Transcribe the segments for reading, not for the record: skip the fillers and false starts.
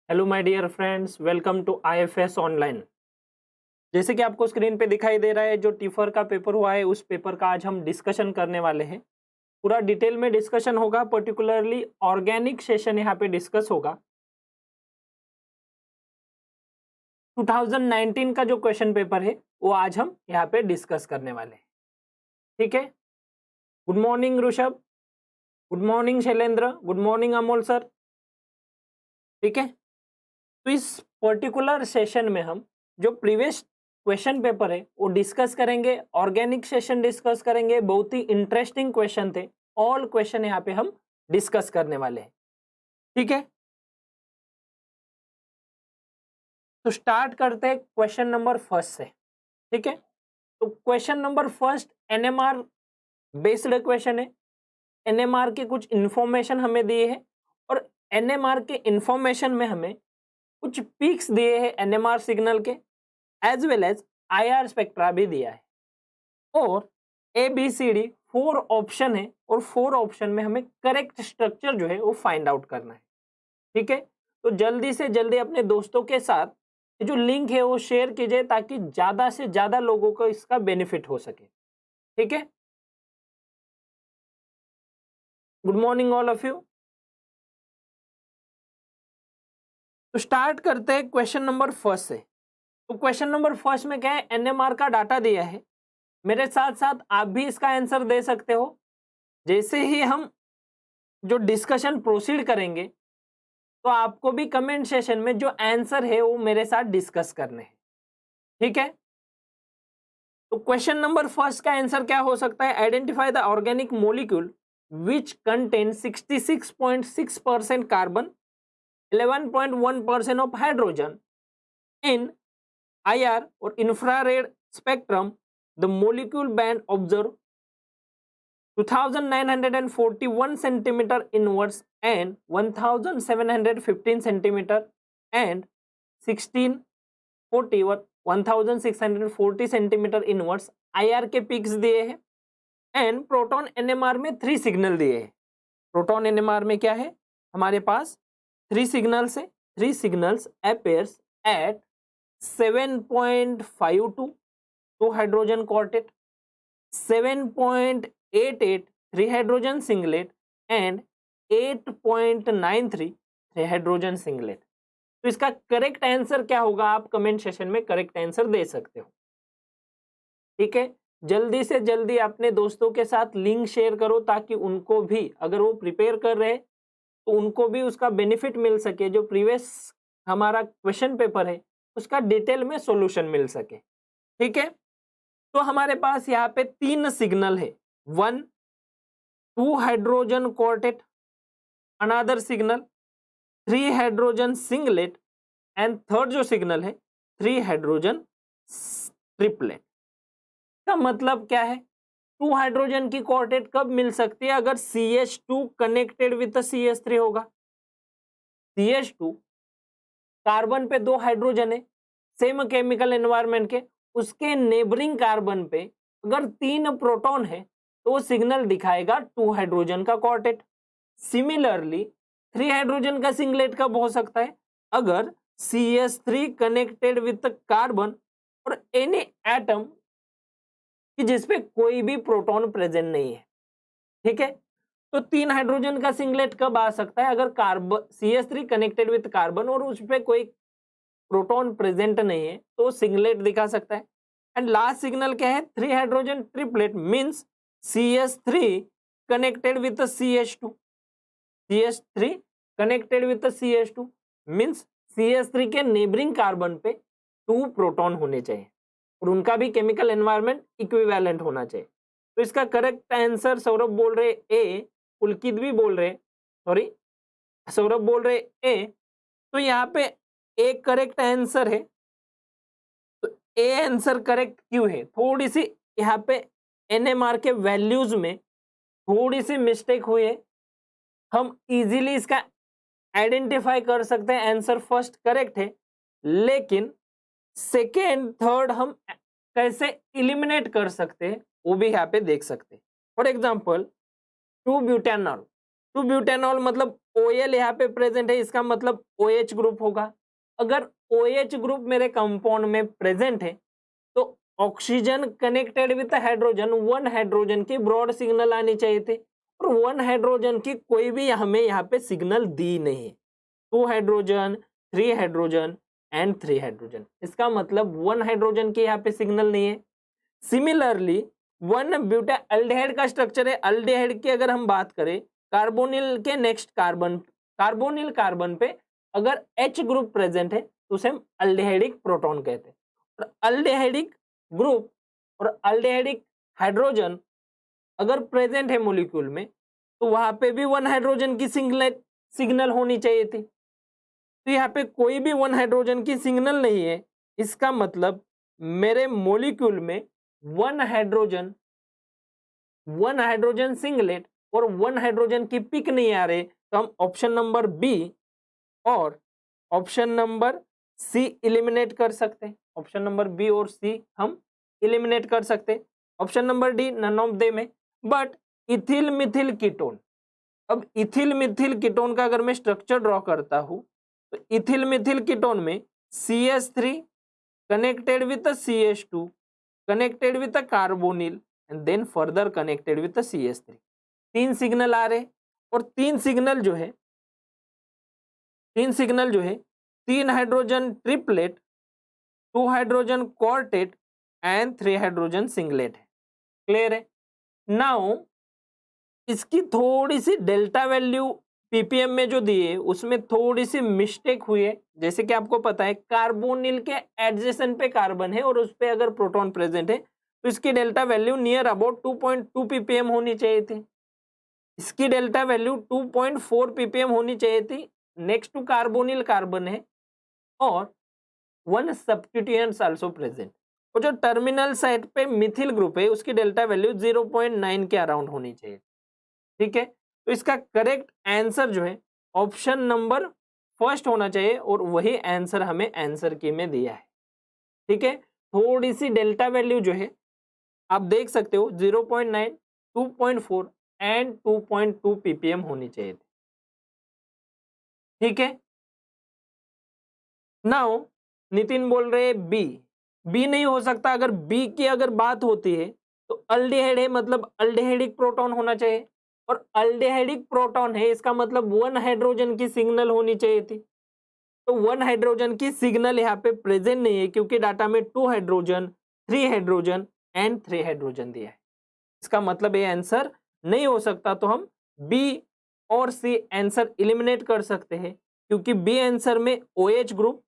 Hello my dear friends, welcome to IFS online. जैसे कि आपको स्क्रीन पे दिखाई दे रहा है, जो टीफर का पेपर हुआ है उस पेपर का आज हम डिस्कशन करने वाले हैं। पूरा डिटेल में डिस्कशन होगा, पर्टिकुलरली ऑर्गेनिक सेशन यहाँ पे डिस्कस होगा। 2019 का जो क्वेश्चन पेपर है वो आज हम यहाँ पे डिस्कस करने वाले हैं। ठीक है। Good morning Rishabh, good morning Shailendra, good morning Amol sir. ठीक है। तो इस पर्टिकुलर सेशन में हम जो प्रीवियस क्वेश्चन पेपर है वो डिस्कस करेंगे, ऑर्गेनिक सेशन डिस्कस करेंगे। बहुत ही इंटरेस्टिंग क्वेश्चन थे, ऑल क्वेश्चन यहाँ पे हम डिस्कस करने वाले हैं। ठीक है, तो स्टार्ट करते हैं क्वेश्चन नंबर फर्स्ट से। ठीक है, तो question number first NMR based question है। एनएमआर के कुछ इंफॉर्मेशन हमें दिए हैं और एनएमआर के इंफॉर्मेशन में हमें कुछ पीक्स दिए हैं एनएमआर सिग्नल के, as well as IR spectra भी दिया है। और A B C D 4 option है और 4 ऑप्शन में हमें करेक्ट स्ट्रक्चर जो है वो फाइंड आउट करना है। ठीक है, तो जल्दी से जल्दी अपने दोस्तों के साथ ये जो लिंक है वो शेयर कीजिए ताकि ज्यादा से ज्यादा लोगों को इसका बेनिफिट हो सके। ठीक है, good morning all of you. तो स्टार्ट करते हैं क्वेश्चन नंबर फर्स्ट से। तो क्वेश्चन नंबर फर्स्ट में क्या है, एनएमआर का डाटा दिया है। मेरे साथ साथ आप भी इसका आंसर दे सकते हो। जैसे ही हम जो डिस्कशन प्रोसीड करेंगे तो आपको भी कमेंट सेशन में जो आंसर है वो मेरे साथ डिस्कस करने हैं। ठीक है, तो क्वेश्चन नंबर फर्स्ट का आंसर क्या हो सकता है, identify the organic molecule which contain 66.6% carbon, 11.1% of hydrogen in IR और infrared spectrum. The molecule band observe 2941 centimeter inwards and 1715 centimeter and 1640 or 1640 centimeter inwards IR के पिक्स दिए हैं। And proton NMR में 3 signal दिए हैं। Proton NMR में क्या है, हमारे पास 3 सिग्नल्स है। 3 signals appears at 7.52 2 hydrogen quartet, 7.88 3 hydrogen singlet and 8.93 3 hydrogen singlet. तो इसका करेक्ट आंसर क्या होगा, आप कमेंट सेशन में करेक्ट आंसर दे सकते हो। ठीक है, जल्दी से जल्दी अपने दोस्तों के साथ लिंक शेयर करो ताकि उनको भी, अगर वो प्रिपेयर कर रहे तो उनको भी उसका बेनिफिट मिल सके। जो प्रीवियस हमारा क्वेश्चन पेपर है उसका डिटेल में सॉल्यूशन मिल सके। ठीक है, तो हमारे पास यहाँ पे 3 सिग्नल है। 1 2 hydrogen quartet, another signal 3 hydrogen singlet and third जो सिग्नल है 3 हाइड्रोजन ट्रिपलेट। का मतलब क्या है, 2 हाइड्रोजन की क्वार्टेट कब मिल सकती है, अगर CH2 कनेक्टेड विद CH3 होगा। CH2 कार्बन पे 2 हाइड्रोजन है सेम केमिकल एनवायरनमेंट के, उसके नेबरिंग कार्बन पे अगर 3 प्रोटॉन है तो वो सिग्नल दिखाएगा 2 हाइड्रोजन का क्वार्टेट। सिमिलरली 3 हाइड्रोजन का सिंगलेट कब हो सकता है, अगर CH3 कनेक्टेड विद कार्बन और एनी एटम कि जिसपे कोई भी प्रोटॉन प्रेजेंट नहीं है। ठीक है, तो 3 हाइड्रोजन का सिंगलेट कब आ सकता है, अगर carbon CH3 connected with carbon और उस पे कोई प्रोटॉन प्रेजेंट नहीं है तो सिंगलेट दिखा सकता है। एंड लास्ट सिग्नल क्या है, 3 hydrogen triplet means CH3 connected with CH2, CH3 connected with CH2 means CH3 के नेबरिंग कार्बन पे 2 प्रोटॉन होने चाहिए और उनका भी केमिकल एनवायरनमेंट इक्विवेलेंट होना चाहिए। तो इसका करेक्ट आंसर सौरभ बोल रहे ए, पुलकित भी बोल रहे, सॉरी सौरभ बोल रहे ए, तो यहाँ पे ए करेक्ट आंसर है। तो ए आंसर करेक्ट क्यों है, थोड़ी सी यहाँ पे एनएमआर के वैल्यूज में थोड़ी सी मिस्टेक हुई है। हम इजीली इसका आइडेंटिफाई कर सकते हैं, आंसर फर्स्ट करेक्ट है, लेकिन सेकेंड थर्ड हम कैसे इलिमिनेट कर सकते हैं वो भी यहाँ पे देख सकते हैं। For example 2 butanol, two butanol मतलब OL यहाँ पे प्रेजेंट है, इसका मतलब OH ग्रुप होगा। अगर OH ग्रुप मेरे कंपाउंड में प्रेजेंट है तो oxygen connected with hydrogen, one hydrogen की ब्रॉड सिग्नल आनी चाहिए थी, और वन हाइड्रोजन की कोई भी हमें यहाँ पे सिग्नल दी नहीं है। 2 हाइड्रोजन, 3 हाइड्रोजन एंड 3 हाइड्रोजन, इसका मतलब वन हाइड्रोजन की यहाँ पे सिग्नल नहीं है। सिमिलरली वन ब्यूटाल्डिहाइड का स्ट्रक्चर है, अल्डिहाइड की अगर हम बात करें, कार्बोनिल के नेक्स्ट कार्बन, कार्बोनिल कार्बन पे अगर H ग्रुप प्रेजेंट है तो उसे हम अल्डिहाइडिक प्रोटॉन कहते हैं। और अल्डिहाइडिक ग्रुप और अल्डिहाइडिक हाइड्रोजन अगर प्रेजेंट है मॉलिक्यूल में तो वहां पे भी वन हाइड्रोजन की सिग्नल होनी चाहिए थी, तो यहाँ पे कोई भी वन हाइड्रोजन की सिग्नल नहीं है। इसका मतलब मेरे मॉलिक्यूल में वन हाइड्रोजन सिंगलेट और वन हाइड्रोजन की पिक नहीं आ रहे, तो हम ऑप्शन नंबर बी और ऑप्शन नंबर सी इलिमिनेट कर सकते हैं। ऑप्शन नंबर बी और सी हम इलिमिनेट कर सकते हैं। Option number D none of them है। बट इथिल मिथिल कीटोन, अब इथिल मिथिल कीटोन का अगर मैं स्ट्रक्चर ड्रॉ करता हूं तो इथिल मिथिल कीटोन में CH3 connected with CH2 connected with carbonyl and then further connected with CH3, 3 signal आ रहे, और 3 सिग्नल जो है 3 hydrogen triplet, 2 hydrogen quartet and 3 hydrogen singlet है। क्लियर है? नाउ इसकी थोड़ी सी डेल्टा वैल्यू पीपीएम में जो दिए उसमें थोड़ी सी मिस्टेक हुई है। जैसे कि आपको पता है कार्बोनिल के एडजेसेंट पे कार्बन है और उस पे अगर प्रोटॉन प्रेजेंट है तो इसकी delta value near about 2.2 ppm होनी चाहिए थी। इसकी डेल्टा वैल्यू 2.4 पीपीएम होनी चाहिए थी। नेक्स्ट टू कार्बोनिल कार्बन है और वन सब्स्टिट्यूएंट्स आल्सो प्रेजेंट, और जो टर्मिनल साइड पे मिथिल ग्रुप है उसकी डेल्टा वैल्यू 0.9 के अराउंड होनी चाहिए। ठीक है, तो इसका करेक्ट आंसर जो है ऑप्शन नंबर फर्स्ट होना चाहिए, और वही आंसर हमें आंसर की में दिया है। ठीक है, थोड़ी सी डेल्टा वैल्यू जो है आप देख सकते हो 0.9, 2.4 एंड 2.2 पीपीएम होनी चाहिए थी। ठीक है, नाउ नितिन बोल रहे बी नहीं हो सकता। अगर बी की अगर बात होती है तो अल्डिहाइड है, मतलब अल्डिहाइडिक प्रोटॉन होना चाहिए, और अल्डिहाइडिक प्रोटॉन है इसका मतलब वन हाइड्रोजन की सिग्नल होनी चाहिए थी। तो वन हाइड्रोजन की सिग्नल यहाँ पे प्रेजेंट नहीं है क्योंकि डाटा में 2 हाइड्रोजन, 3 हाइड्रोजन एंड 3 हाइड्रोजन दिया है। इसका मतलब ये आंसर नहीं हो सकता, तो हम बी और सी आंसर इलिमिनेट कर सकते हैं, क्योंकि बी आंसर में OH ग्रुप,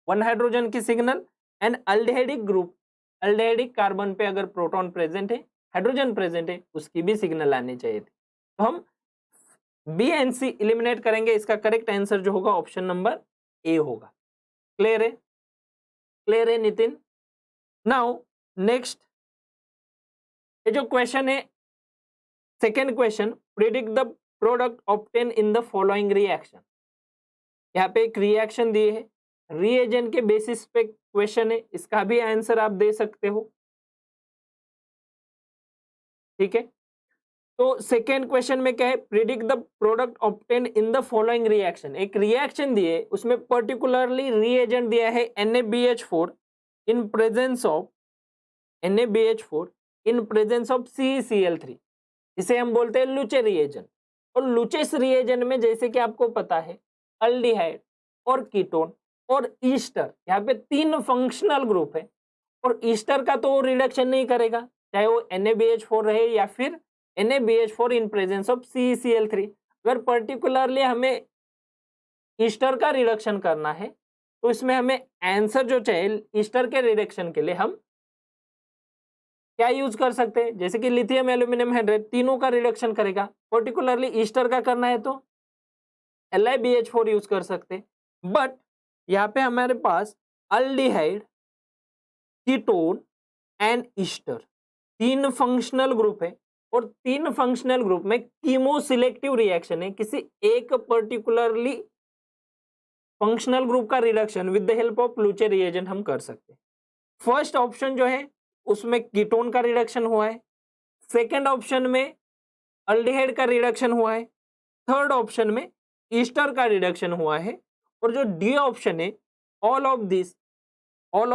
वन हाइड्रोजन की signal and aldehydic group, aldehydic carbon पे अगर प्रोटॉन प्रेजेंट है, हाइड्रोजन प्रेजेंट है, उसकी भी सिग्नल आनी चाहिए थी। तो हम बी एंड सी इलिमिनेट करेंगे। इसका करेक्ट आंसर जो होगा ऑप्शन नंबर ए होगा। क्लियर है? क्लियर है नितिन? नाउ नेक्स्ट ये जो क्वेश्चन है, second question, predict the product obtain in the following reaction. यहाँ पे एक रिएक्शन दिए है, रिएजेंट के बेसिस पे क्वेश्चन है, इसका भी आंसर आप दे सकते हो। ठीक है, तो सेकेंड क्वेश्चन में क्या है, predict the product obtain in the following reaction. एक रिएक्शन दिए, उसमें पर्टिकुलरली रिएजेंट दिया है NaBH4 in presence of NaBH4 in presence of CeCl3, इसे हम बोलते हैं लुचे रिएजेंट। और लुचेस रिएजेंट में जैसे कि आपको पता है अल्डिहाइड और कीटोन और ईस्टर, यहाँ पे 3 फंक्शनल ग्रुप है, और ईस्टर का तो रिडक्शन नहीं करेगा, चाहे वो NaBH4 रहे या फिर NaBH4 in presence of CeCl3। अगर पर्टिकुलरली हमें ईस्टर का रिडक्शन करना है तो इसमें हमें आंसर जो चाहिए ईस्टर के रिडक्शन के लिए हम क्या यूज कर सकते हैं, जैसे कि लिथियम एल्यूमिनियम हाइड्रेट, तीनों का रिडक्शन करेगा। पर्टिकुलरली ईस्टर का करना है तो LiBH4 यूज कर सकते हैं। बट यहाँ पे हमारे पास aldehyde, ketone and ester 3 functional group है, और 3 फंक्शनल ग्रुप में कीमो सिलेक्टिव रिएक्शन है। किसी एक पर्टिकुलरली फंक्शनल ग्रुप का reduction with the help of Luche reagent हम कर सकते हैं। फर्स्ट ऑप्शन जो है उसमें कीटोन का रिडक्शन हुआ है, सेकेंड ऑप्शन में अल्डिहाइड का रिडक्शन हुआ है, थर्ड ऑप्शन में ईस्टर का रिडक्शन हुआ है, और जो डी ऑप्शन है all of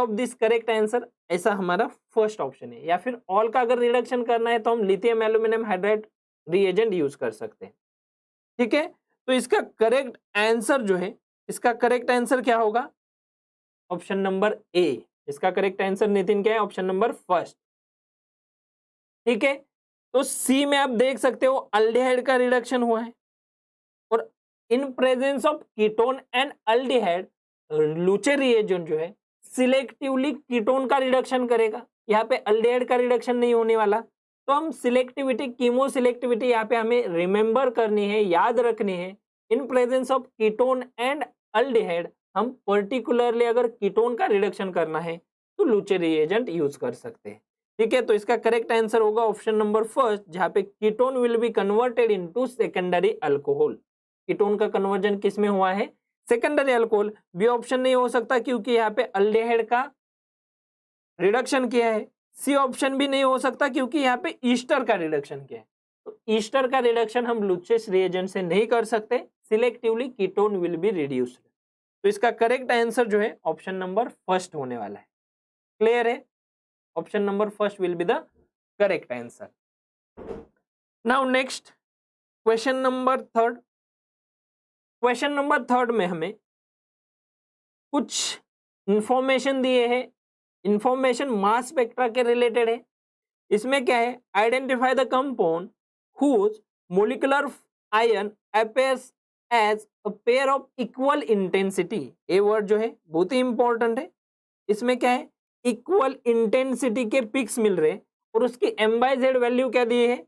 this correct answer, ऐसा हमारा फर्स्ट ऑप्शन है। या फिर ऑल का अगर रिडक्शन करना है तो हम lithium aluminium hydride reagent use कर सकते हैं। ठीक है, तो इसका करेक्ट आंसर जो है, इसका करेक्ट आंसर क्या होगा? Option number A. इसका करेक्ट आंसर नितिन क्या है? Option number first. ठीक है, तो सी में आप देख सकते हो अल्डिहाइड का रिडक्शन हुआ है, और in presence of ketone and aldehyde Luche reagent जो है सिलेक्टिवली कीटोन का रिडक्शन करेगा। यहाँ पे अल्डिहाइड का रिडक्शन नहीं होने वाला, तो हम सिलेक्टिविटी, कीमो सिलेक्टिविटी यहाँ पे हमें रिमेंबर करनी है, याद रखनी है। इन presence of ketone and aldehyde हम पर्टिकुलरली अगर कीटोन का रिडक्शन करना है तो लूचे रिएजेंट यूज कर सकते हैं। ठीक है, तो इसका करेक्ट आंसर होगा ऑप्शन नंबर फर्स्ट, जहां पे ketone will be converted into secondary alcohol. Ketone का कन्वर्जन किस में हुआ है? Secondary alcohol. बी ऑप्शन नहीं हो सकता क्योंकि यहाँ पे अल्डिहाइड का रिडक्शन किया है। सी ऑप्शन भी नहीं हो सकता क्योंकि यहाँ पे ईस्टर का रिडक्शन किया है। तो ईस्टर का रिडक्शन हम लुचेस रिएजेंट से नहीं कर सकते, selectively ketone will be reduced. तो इसका करेक्ट आंसर जो है ऑप्शन नंबर फर्स्ट होने वाला है। क्लियर है? Option number first will be the correct answer. Now next question number third. Question number third में हमें कुछ इंफॉर्मेशन दिए हैं, इंफॉर्मेशन मास स्पेक्ट्रा के रिलेटेड है। इसमें क्या है? Identify the compound whose molecular ion appears as a pair of equal intensity। ये वर्ड जो है बहुत ही इंपॉर्टेंट है। इसमें क्या है? इक्वल इंटेंसिटी के पिक्स मिल रहे, और उसकी m/z वैल्यू क्या दी है?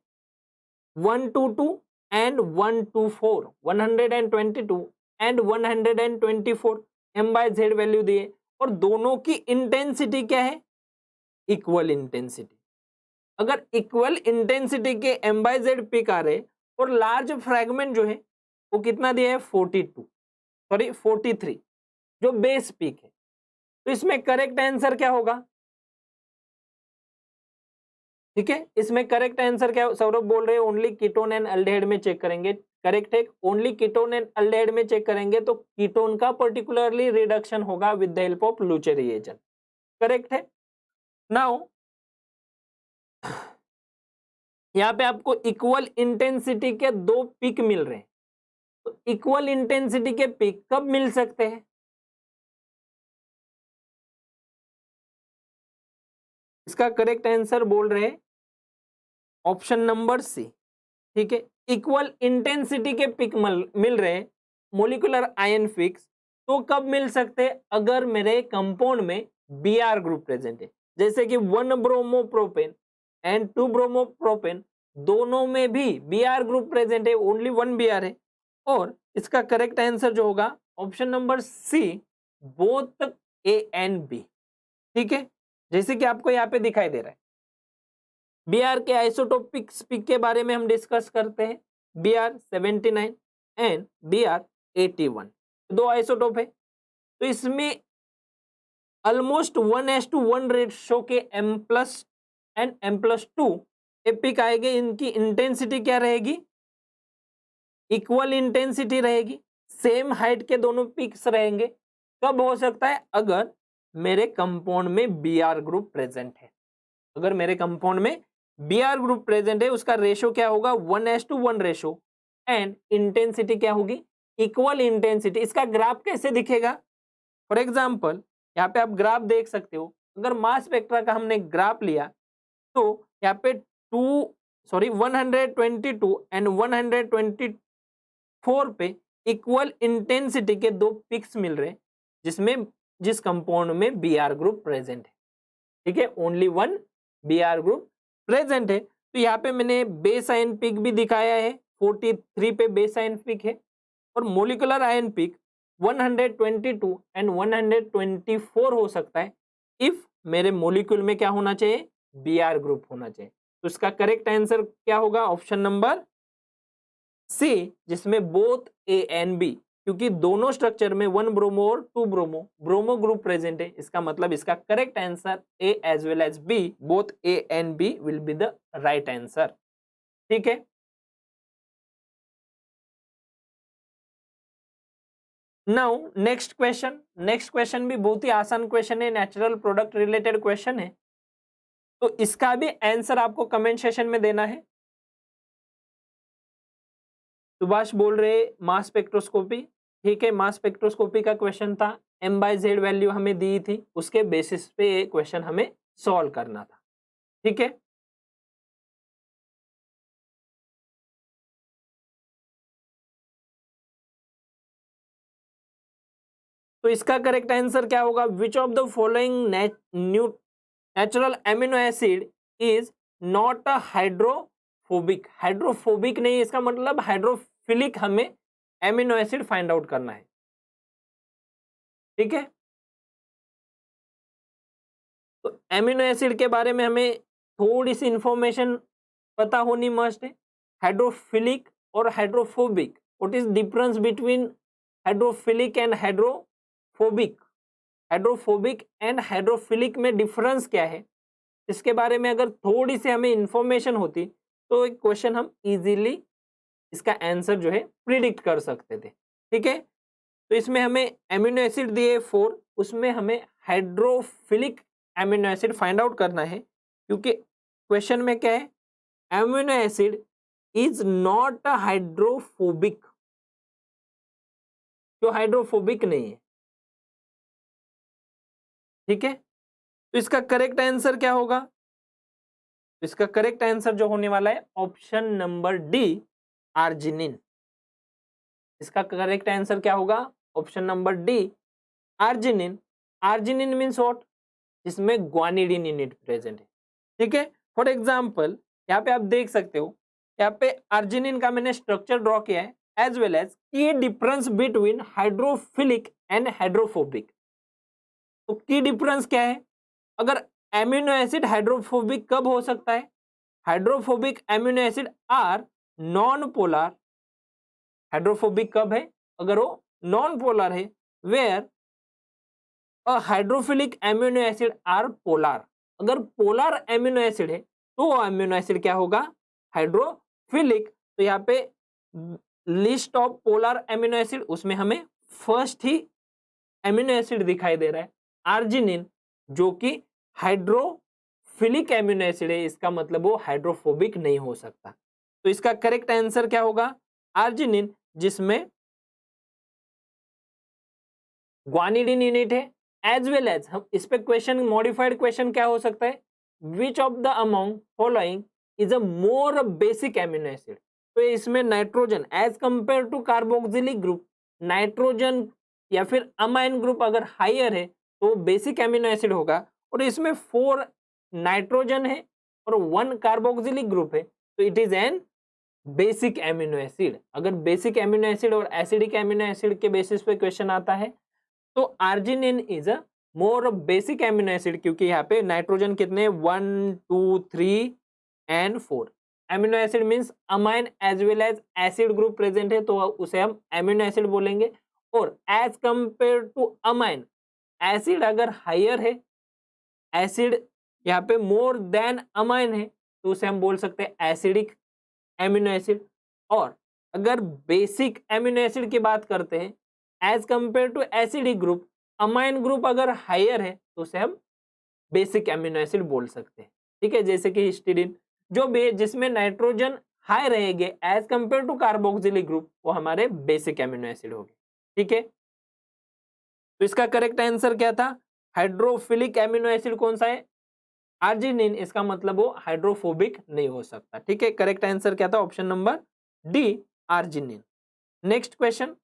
122 एंड 124, 122 एंड 124 m/z वैल्यू दी है, और दोनों की इंटेंसिटी क्या है? Equal intensity. अगर इक्वल इंटेंसिटी के m/z पिक आ रहे और लार्ज फ्रैगमेंट जो है वो कितना दिया है? 43 जो बेस पिक है। तो इसमें करेक्ट आंसर क्या होगा? ठीक है, इसमें करेक्ट आंसर क्या? सौरभ बोल रहे हैं ओनली कीटोन एंड अल्डिहाइड में चेक करेंगे। करेक्ट है, ओनली कीटोन एंड अल्डिहाइड में चेक करेंगे तो कीटोन का पर्टिकुलरली रिडक्शन होगा with the help of Luche reagent. Correct है। नाउ यहाँ पे आपको इक्वल इंटेंसिटी के दो पिक मिल रहे हैं, तो इक्वल इंटेंसिटी के पिक कब मिल सकते हैं? इसका करेक्ट आंसर बोल रहे हैं ऑप्शन नंबर सी। ठीक है, इक्वल इंटेंसिटी के पिक मिल रहे हैं मोलिकुलर आयन फिक्स, तो कब मिल सकते हैं? अगर मेरे कंपाउंड में Br ग्रुप प्रेजेंट है, जैसे कि 1 ब्रोमोप्रोपेन एंड 2 ब्रोमोप्रोपेन, दोनों में भी Br ग्रुप प्रेजेंट है, ओनली 1 Br है। और इसका करेक्ट आंसर जो होगा option number C, both A and B. ठीक है, जैसे कि आपको यहाँ पे दिखाई दे रहा है। Br के आइसोटोपिक पिक के बारे में हम डिस्कस करते हैं। Br 79 एंड Br 81, दो आइसोटोप है। तो इसमें ऑलमोस्ट 1:1 रेशियो के M+ एंड M+2 पिक आएंगे। इनकी इंटेंसिटी क्या रहेगी? इक्वल इंटेंसिटी रहेगी, सेम हाइट के दोनों पिक्स रहेंगे। कब हो सकता है? अगर मेरे कंपाउंड में Br ग्रुप प्रेजेंट है। अगर मेरे कंपाउंड में Br ग्रुप प्रेजेंट है, उसका रेशियो क्या होगा? 1:1 रेशियो, एंड इंटेंसिटी क्या होगी? Equal intensity. इसका ग्राफ कैसे दिखेगा? फॉर एग्जाम्पल यहाँ पे आप ग्राफ देख सकते हो। अगर मास स्पेक्ट्रा का हमने ग्राफ लिया तो यहाँ पे 122 एंड 124 पे इक्वल इंटेंसिटी के दो पिक्स मिल रहे, जिस कंपाउंड में Br ग्रुप प्रेजेंट है। ठीक है, ओनली 1 Br ग्रुप प्रेजेंट है। तो यहाँ पे मैंने बेस आयन पिक भी दिखाया है, 43 पे बेस आयन पिक है, और मोलिकुलर आयन पिक 122 एंड 124 हो सकता है इफ मेरे मोलिक्यूल में क्या होना चाहिए? Br ग्रुप होना चाहिए। तो इसका करेक्ट आंसर क्या होगा? ऑप्शन नंबर सी, जिसमें बोथ ए एंड बी, क्योंकि दोनों स्ट्रक्चर में 1 ब्रोमो और 2 ब्रोमो ग्रुप प्रेजेंट है। इसका मतलब इसका correct answer A as well as B, both A and B will be the right answer. ठीक है, नाउ नेक्स्ट क्वेश्चन भी बहुत ही आसान क्वेश्चन है, नेचुरल प्रोडक्ट रिलेटेड क्वेश्चन है, तो इसका भी आंसर आपको कमेंट सेशन में देना है। सुभाष बोल रहे मास स्पेक्ट्रोस्कोपी, ठीक है, मास स्पेक्ट्रोस्कोपी का क्वेश्चन था, M/Z वैल्यू हमें दी थी, उसके बेसिस पे ये क्वेश्चन हमें सॉल्व करना था, ठीक है। तो इसका करेक्ट आंसर क्या होगा? विच of the following natural amino acid is not a hydrophobic? Hydrophobic नहीं, इसका मतलब हाइड्रोफिलिक हमें एमिनो एसिड फाइंड आउट करना है, ठीक है। तो एमिनो एसिड के बारे में हमें थोड़ी सी इंफॉर्मेशन पता होनी मस्ट है। हाइड्रोफिलिक और hydrophobic, what is difference between hydrophilic and hydrophobic? Hydrophobic and hydrophilic में डिफरेंस क्या है, इसके बारे में अगर थोड़ी सी हमें इंफॉर्मेशन होती तो एक क्वेश्चन हम इजीली इसका आंसर जो है प्रिडिक्ट कर सकते थे, ठीक है। तो इसमें हमें एमिनो एसिड दिए 4, उसमें हमें hydrophilic amino acid find out करना है, क्योंकि क्वेश्चन में क्या है, amino acid is not a hydrophobic, जो हाइड्रोफोबिक नहीं है, ठीक है। तो इसका करेक्ट आंसर क्या होगा? इसका करेक्ट आंसर जो होने वाला है ऑप्शन नंबर डी, आर्जिनिन। इसका करेक्ट आंसर क्या होगा? Option number D, arginine. Arginine means what? जिसमें ग्वानिडीन यूनिट प्रेजेंट है, ठीक है। फॉर एग्जाम्पल यहाँ पे आप देख सकते हो, यहाँ पे आर्जिनिन का मैंने स्ट्रक्चर ड्रॉ किया है, एज वेल एज की difference between hydrophilic and hydrophobic. तो की डिफरेंस क्या है? अगर एमिनो एसिड हाइड्रोफोबिक कब हो सकता है? Hydrophobic amino acid are non polar. Hydrophobic कब है? अगर वो नॉन पोलर है, where a hydrophilic amino acid are polar. अगर पोलर एमिनो एसिड है तो वो एमिनो एसिड क्या होगा? हाइड्रोफिलिक। तो यहाँ पे list of polar amino acid, उसमें हमें फर्स्ट ही एमिनो एसिड दिखाई दे रहा है आर्जिनिन, जो कि हाइड्रोफिलिक एमिनो एसिड है, इसका मतलब वो हाइड्रोफोबिक नहीं हो सकता। तो इसका करेक्ट आंसर क्या होगा? आर्जिनिन, जिसमें ग्वानिडीन यूनिट है, एज वेल एज हम इस पे क्वेश्चन, मॉडिफाइड क्वेश्चन क्या हो सकता है, which of the among following is a more basic amino acid? तो इसमें nitrogen as compare to carboxylic group, nitrogen या फिर अमाइन ग्रुप अगर हायर है तो बेसिक एमिनो एसिड होगा, और इसमें 4 नाइट्रोजन है और 1 कार्बोक्सिलिक ग्रुप है, तो it is an basic amino acid. अगर बेसिक एमिनो एसिड और एसिडिक एमिनो एसिड के बेसिस पे क्वेश्चन आता है तो arginine is a more basic amino acid, क्योंकि यहाँ पे नाइट्रोजन कितने, 1 2 3 and 4। Amino acid means amine as well as acid group present है, तो उसे हम एमिनो एसिड बोलेंगे। और as compare to amine, acid अगर हायर है, एसिड यहाँ पे मोर देन अमाइन है, तो उसे हम बोल सकते हैं एसिडिक एमिनो एसिड। और अगर बेसिक एमिनो एसिड की बात करते हैं, as compare to acidic group, amine group अगर हायर है तो उसे हम बेसिक एमिनो एसिड बोल सकते हैं, ठीक है। जैसे कि हिस्टिडीन, जो भी जिसमें नाइट्रोजन हाई रहेंगे as compare to carboxylic group, वो हमारे बेसिक एमिनो एसिड होंगे, ठीक है। तो इसका करेक्ट आंसर क्या था? हाइड्रोफिलिक एमिनो एसिड कौन सा है? आर्जिनिन। इसका मतलब वो हाइड्रोफोबिक नहीं हो सकता, ठीक है। करेक्ट आंसर क्या था? Option number D, arginine. Next question,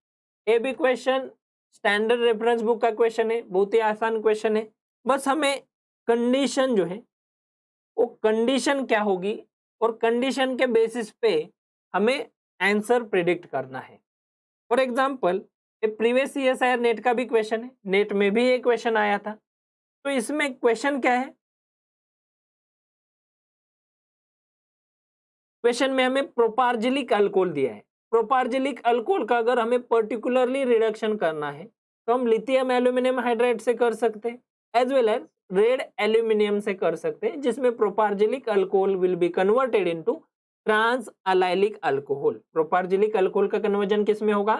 ये भी क्वेश्चन स्टैंडर्ड रेफरेंस बुक का क्वेश्चन है, बहुत ही आसान क्वेश्चन है। बस हमें कंडीशन जो है वो कंडीशन क्या होगी और कंडीशन के बेसिस पे हमें आंसर प्रिडिक्ट करना है। फॉर एग्जांपल, ये प्रीवियस सीएसआईआर नेट का भी क्वेश्चन है, नेट में भी ये क्वेश्चन आया था। तो इसमें क्वेश्चन क्या है? क्वेश्चन में हमें प्रोपार्जिलिक अल्कोहल दिया है। प्रोपार्जिलिक अल्कोहल का अगर हमें पर्टिकुलरली रिडक्शन करना है तो हम लिथियम एल्यूमिनियम हाइड्राइड से कर सकते हैं, as well as red aluminium से कर सकते हैं, जिसमें propargylic alcohol will be converted into trans allylic alcohol. Propargylic alcohol का कन्वर्जन किस में होगा?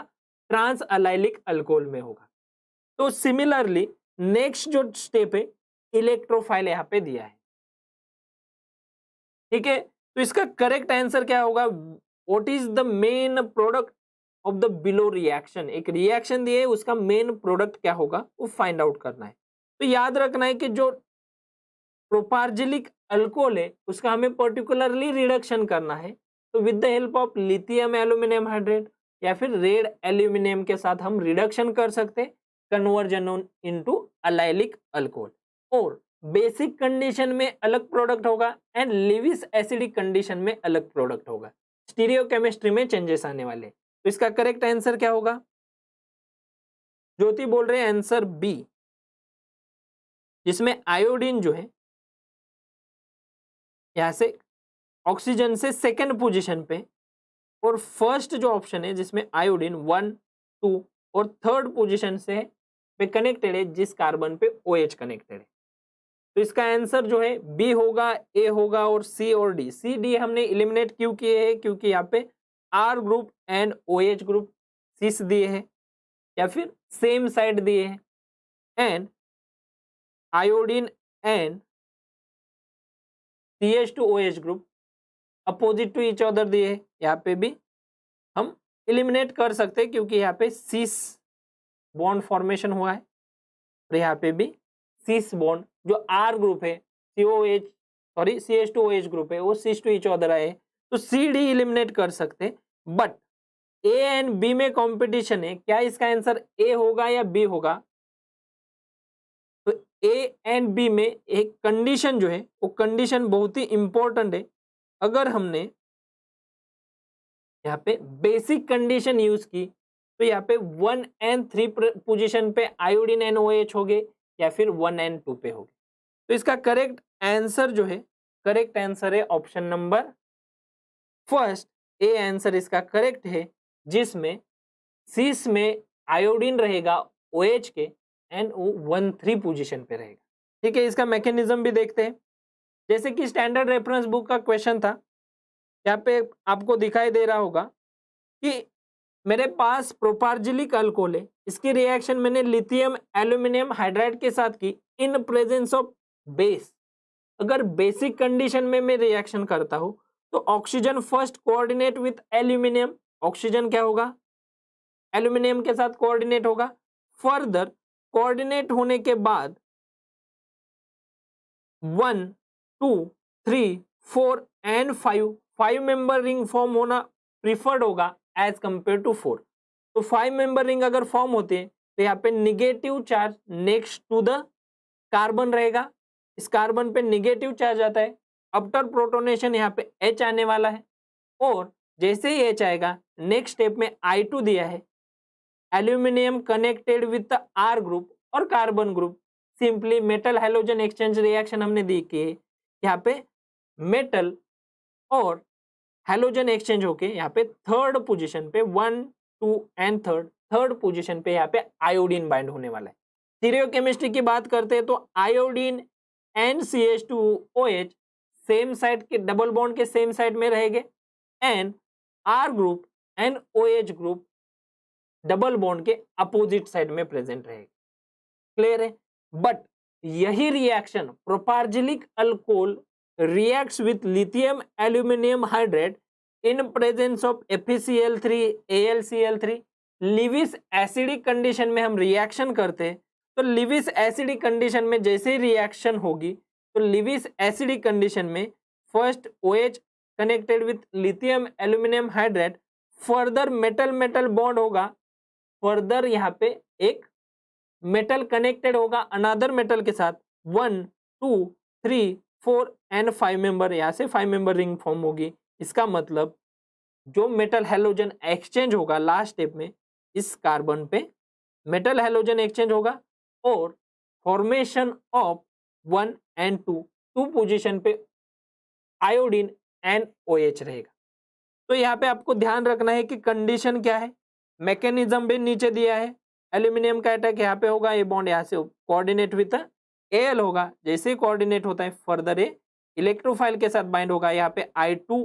ट्रांस अलाइलिक अल्कोहल में होगा। तो सिमिलरली नेक्स्ट जो स्टेप है इलेक्ट्रोफाइल यहाँ पे दिया है, ठीक है। तो इसका करेक्ट आंसर क्या होगा, what is the main product of the below reaction. एक रिएक्शन दिए उसका मेन प्रोडक्ट क्या होगा वो फाइंड आउट करना है। तो याद रखना है कि जो प्रोपार्जिलिक अल्कोहल है उसका हमें पर्टिकुलरली रिडक्शन करना है। तो with the help of lithium aluminium hydrate या फिर रेड एल्यूमिनियम के साथ हम रिडक्शन कर सकते हैं, कन्वर्जन इनटू अलाइलिक अल्कोहल। और बेसिक कंडीशन में अलग प्रोडक्ट होगा एंड लिविस एसिडिक कंडीशन में अलग प्रोडक्ट होगा। स्टीरियोकेमिस्ट्री में चेंजेस आने वाले। तो इसका करेक्ट आंसर क्या होगा, ज्योति बोल रहे हैं आंसर बी, जिसमें आयोडीन जो है यहां से ऑक्सीजन से सेकंड पोजीशन पे, और फर्स्ट जो ऑप्शन है जिसमें आयोडीन 1, 2 और थर्ड पोजीशन से पे कनेक्टेड है, जिस कार्बन पे OH कनेक्टेड है। तो इसका आंसर जो है बी होगा, ए होगा और सी और डी। सी डी हमने इलिमिनेट क्यों किए हैं, क्योंकि यहाँ पे R group and OH group cis दिए हैं या फिर सेम साइड दिए हैं, and iodine and CH2OH group opposite to each other दिए हैं। यहाँ पे भी हम इलिमिनेट कर सकते हैं क्योंकि यहाँ पे सिस बॉन्ड फॉर्मेशन हुआ है, और यहाँ पे भी सिस बॉन्ड जो आर ग्रुप है CH2OH ग्रुप है वो सिस टू ईच अदर आए, तो सी डी इलिमिनेट कर सकते हैं। बट ए एंड बी में कंपटीशन है, क्या इसका आंसर ए होगा या बी होगा। तो ए एंड बी में एक कंडीशन जो है वो कंडीशन बहुत ही इंपॉर्टेंट है। अगर हमने यहाँ पे बेसिक कंडीशन यूज की तो यहाँ पे 1 and 3 पोजीशन पे आयोडीन एंड OH हो गए या फिर 1 and 2 पे हो गए। तो इसका करेक्ट आंसर जो है, करेक्ट आंसर है option number first, A answer इसका करेक्ट है, जिसमें सिस में आयोडीन रहेगा OH के एंड वो 1-3 पोजीशन पे रहेगा, ठीक है। इसका मैकेनिज्म भी देखते हैं। जैसे कि स्टैंडर्ड रेफरेंस बुक का क्वेश्चन था, यहाँ पे आपको दिखाई दे रहा होगा कि मेरे पास प्रोपार्जिलिक अल्कोहल है, इसकी रिएक्शन मैंने लिथियम एल्यूमिनियम हाइड्राइड के साथ की इन प्रेजेंस ऑफ बेस। अगर बेसिक कंडीशन में मैं रिएक्शन करता हूं तो oxygen first coordinate with aluminium, oxygen क्या होगा एल्यूमिनियम के साथ कोऑर्डिनेट होगा। फर्दर कोऑर्डिनेट होने के बाद 1, 2, 3, 4 एंड 5 मेंबर रिंग फॉर्म होना प्रिफर्ड होगा एज कंपेयर टू 4। तो 5 मेंबर रिंग अगर फॉर्म होते हैं तो यहाँ पे negative charge next to the carbon रहेगा, इस कार्बन पे निगेटिव चार्ज आता है। आफ्टर प्रोटोनेशन यहाँ पे H आने वाला है, और जैसे ही H आएगा नेक्स्ट स्टेप में I2 दिया है, aluminium connected with R group और carbon group, simply metal halogen exchange reaction हमने दी कि यहाँ पे मेटल और हैलोजन एक्सचेंज होके यहाँ पे थर्ड पोजीशन पे 1, 2 एंड थर्ड पोजीशन पे यहाँ पे आयोडीन बाइंड होने वाला है। स्टीरियोकेमिस्ट्री की बात करते हैं तो iodine and CH2OH same side के डबल बॉन्ड के सेम साइड में रहेंगे, and R group and OH group double bond के अपोजिट साइड में प्रेजेंट रहेगा। क्लियर है। बट यही reaction propargylic alcohol reacts with lithium aluminum hydride in presence of FeCl3 AlCl3। Lewis acidic condition में हम reaction करते हैं, तो लिविस एसिडिक कंडीशन में जैसे ही रिएक्शन होगी तो लिविस एसिडिक कंडीशन में first OH connected with lithium aluminium hydride, further metal metal bond होगा, फर्दर यहाँ पे एक मेटल कनेक्टेड होगा अनदर मेटल के साथ, 1, 2, 3, 4 एंड 5 मेंबर, यहाँ से 5 मेंबर रिंग फॉर्म होगी। इसका मतलब जो मेटल हैलोजन एक्सचेंज होगा लास्ट स्टेप में, इस कार्बन पे मेटल हैलोजन एक्सचेंज होगा और फॉर्मेशन ऑफ 1 एंड 2 पोजीशन पे आयोडीन एंड OH रहेगा। तो यहाँ पे आपको ध्यान रखना है कि कंडीशन क्या है, मैकेनिज्म भी नीचे दिया है। एल्यूमिनियम का अटैक यहाँ पे होगा, ये बॉन्ड यहाँ से कोऑर्डिनेट विद Al होगा, जैसे ही कोऑर्डिनेट होता है फर्दर ये इलेक्ट्रोफाइल के साथ बाइंड होगा। यहाँ पे I2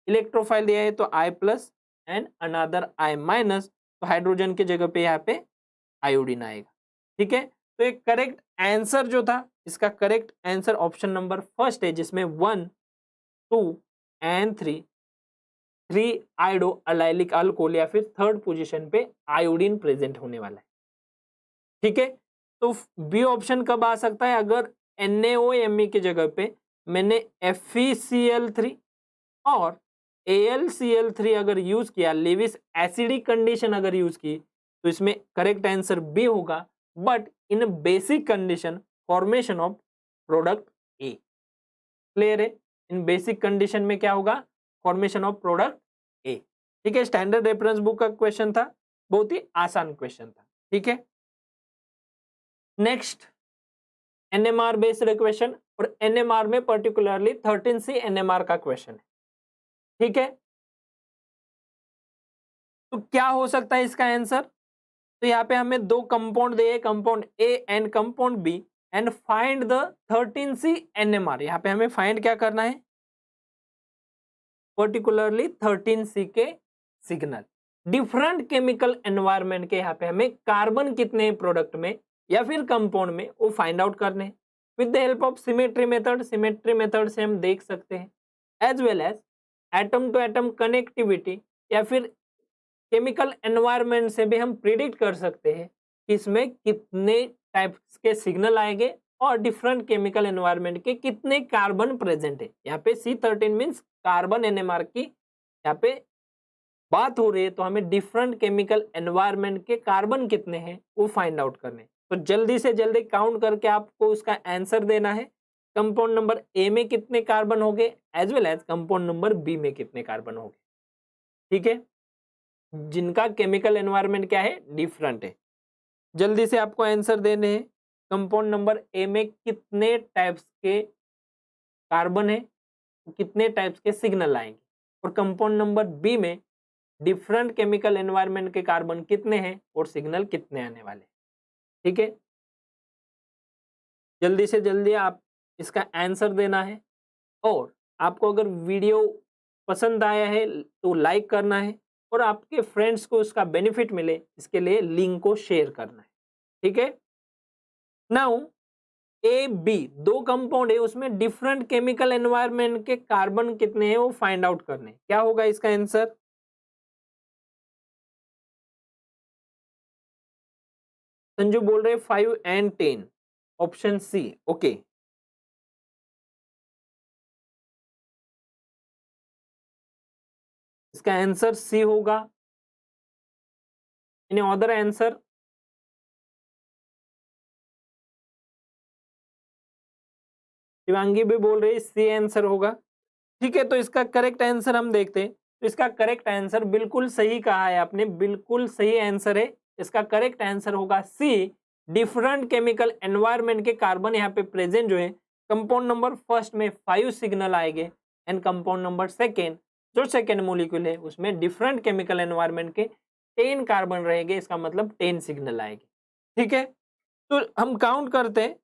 इलेक्ट्रोफाइल दिया है तो I+ एंड अनदर I- तो हाइड्रोजन की जगह पे यहाँ पे आयोडीन आएगा। ठीक है, तो एक करेक्ट आंसर जो था, इसका correct answer option number first है, जिसमें 1, 2 एंड 3 आयोडो अलाइलिक अल्कोहल या फिर थर्ड पोजीशन पे आयोडीन प्रेजेंट होने वाला है। ठीक है, तो बी ऑप्शन कब आ सकता है? अगर NaOMe की जगह पे मैंने FeCl3 और AlCl3 अगर यूज किया, लेविस एसिडिक कंडीशन अगर यूज की, तो इसमें करेक्ट आंसर बी होगा। But in basic condition formation of product A. Clear है? इन बेसिक कंडीशन में क्या होगा? फॉर्मेशन ऑफ प्रोडक्ट ए। ठीक है, स्टैंडर्ड रेफरेंस बुक का क्वेश्चन था, बहुत ही आसान क्वेश्चन था। ठीक है, नेक्स्ट NMR बेस्ड क्वेश्चन, और NMR में पर्टिकुलरली 13C NMR का क्वेश्चन है। ठीक है, तो क्या हो सकता है इसका आंसर? तो यहाँ पे हमें दो कंपाउंड दिए, compound A and compound B, and find the 13C NMR। यहाँ पे हमें फाइंड क्या करना है? पर्टिकुलरली 13C के सिग्नल। डिफरेंट केमिकल एनवायरनमेंट के यहाँ पे हमें कार्बन कितने हैं प्रोडक्ट में या फिर कंपाउंड में, वो फाइंड आउट करने हैं with the help of symmetry method. Symmetry method से हम देख सकते हैं, as well as atom to atom connectivity, या फिर केमिकल एनवायरनमेंट से भी हम प्रिडिक्ट कर सकते हैं कि इसमें कितने टाइप्स के सिग्नल आएंगे और डिफरेंट केमिकल एनवायरनमेंट के कितने कार्बन प्रेजेंट है। यहाँ पे C13 मीन्स कार्बन NMR की यहाँ पे बात हो रही है, तो हमें डिफरेंट केमिकल एनवायरनमेंट के कार्बन कितने हैं वो फाइंड आउट करने। तो जल्दी से जल्दी काउंट करके आपको उसका आंसर देना है। कंपाउंड नंबर ए में कितने कार्बन होंगे, as well as compound number B में कितने कार्बन होंगे। ठीक है, जिनका केमिकल एनवायरनमेंट क्या है? डिफरेंट है। जल्दी से आपको आंसर देने हैं। कंपाउंड नंबर ए में कितने टाइप्स के कार्बन है, कितने टाइप्स के सिग्नल आएंगे, और कंपाउंड नंबर बी में डिफरेंट केमिकल एनवायरनमेंट के कार्बन कितने हैं और सिग्नल कितने आने वाले। ठीक है, जल्दी से जल्दी आप इसका आंसर देना है, और आपको अगर वीडियो पसंद आया है तो लाइक करना है, और आपके फ्रेंड्स को उसका बेनिफिट मिले इसके लिए लिंक को शेयर करना है। ठीक है, नाउ ए बी दो कंपाउंड है, उसमें डिफरेंट केमिकल एनवायरनमेंट के कार्बन कितने हैं वो फाइंड आउट करने। क्या होगा इसका आंसर? संजू बोल रहे 5 and 10, ऑप्शन सी। ओके, इसका आंसर सी होगा। Any other answer? शिवांगी भी बोल रही सी आंसर होगा। ठीक है, तो इसका करेक्ट आंसर हम देखते हैं। तो इसका करेक्ट आंसर बिल्कुल सही कहा है आपने, बिल्कुल सही आंसर है। इसका करेक्ट आंसर होगा सी। डिफरेंट केमिकल एनवायरनमेंट के कार्बन यहाँ पे प्रेजेंट जो है, कंपाउंड नंबर फर्स्ट में 5 सिग्नल आएंगे, एंड कंपाउंड नंबर सेकेंड जो सेकेंड मोलिक्यूल है उसमें डिफरेंट केमिकल एनवायरनमेंट के 10 कार्बन रहेंगे, इसका मतलब 10 सिग्नल आएंगे। ठीक है, तो हम काउंट करते हैं।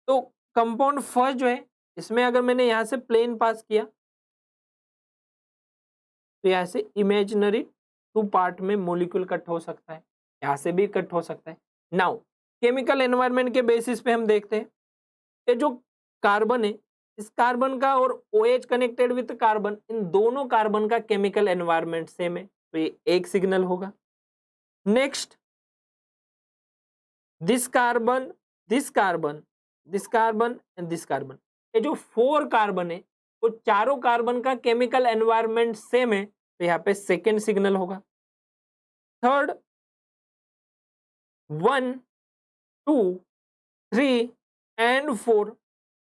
तो कंपाउंड फर्स्ट जो है, इसमें अगर मैंने यहाँ से प्लेन पास किया तो यहाँ से इमेजिनरी 2 पार्ट में मोलिक्यूल कट हो सकता है, यहाँ से भी कट हो सकता है। नाउ केमिकल एनवायरनमेंट के बेसिस पे हम देखते हैं, ये जो कार्बन है, इस कार्बन का और OH कनेक्टेड विद कार्बन, इन दोनों कार्बन का केमिकल एनवायरनमेंट सेम है, तो ये एक सिग्नल होगा। Next, this carbon, this carbon, this carbon and this carbon, ये जो 4 कार्बन है वो चारों कार्बन का केमिकल एनवायरनमेंट सेम है, तो यहाँ पे सेकेंड सिग्नल होगा। थर्ड, 1, 2, 3 एंड 4,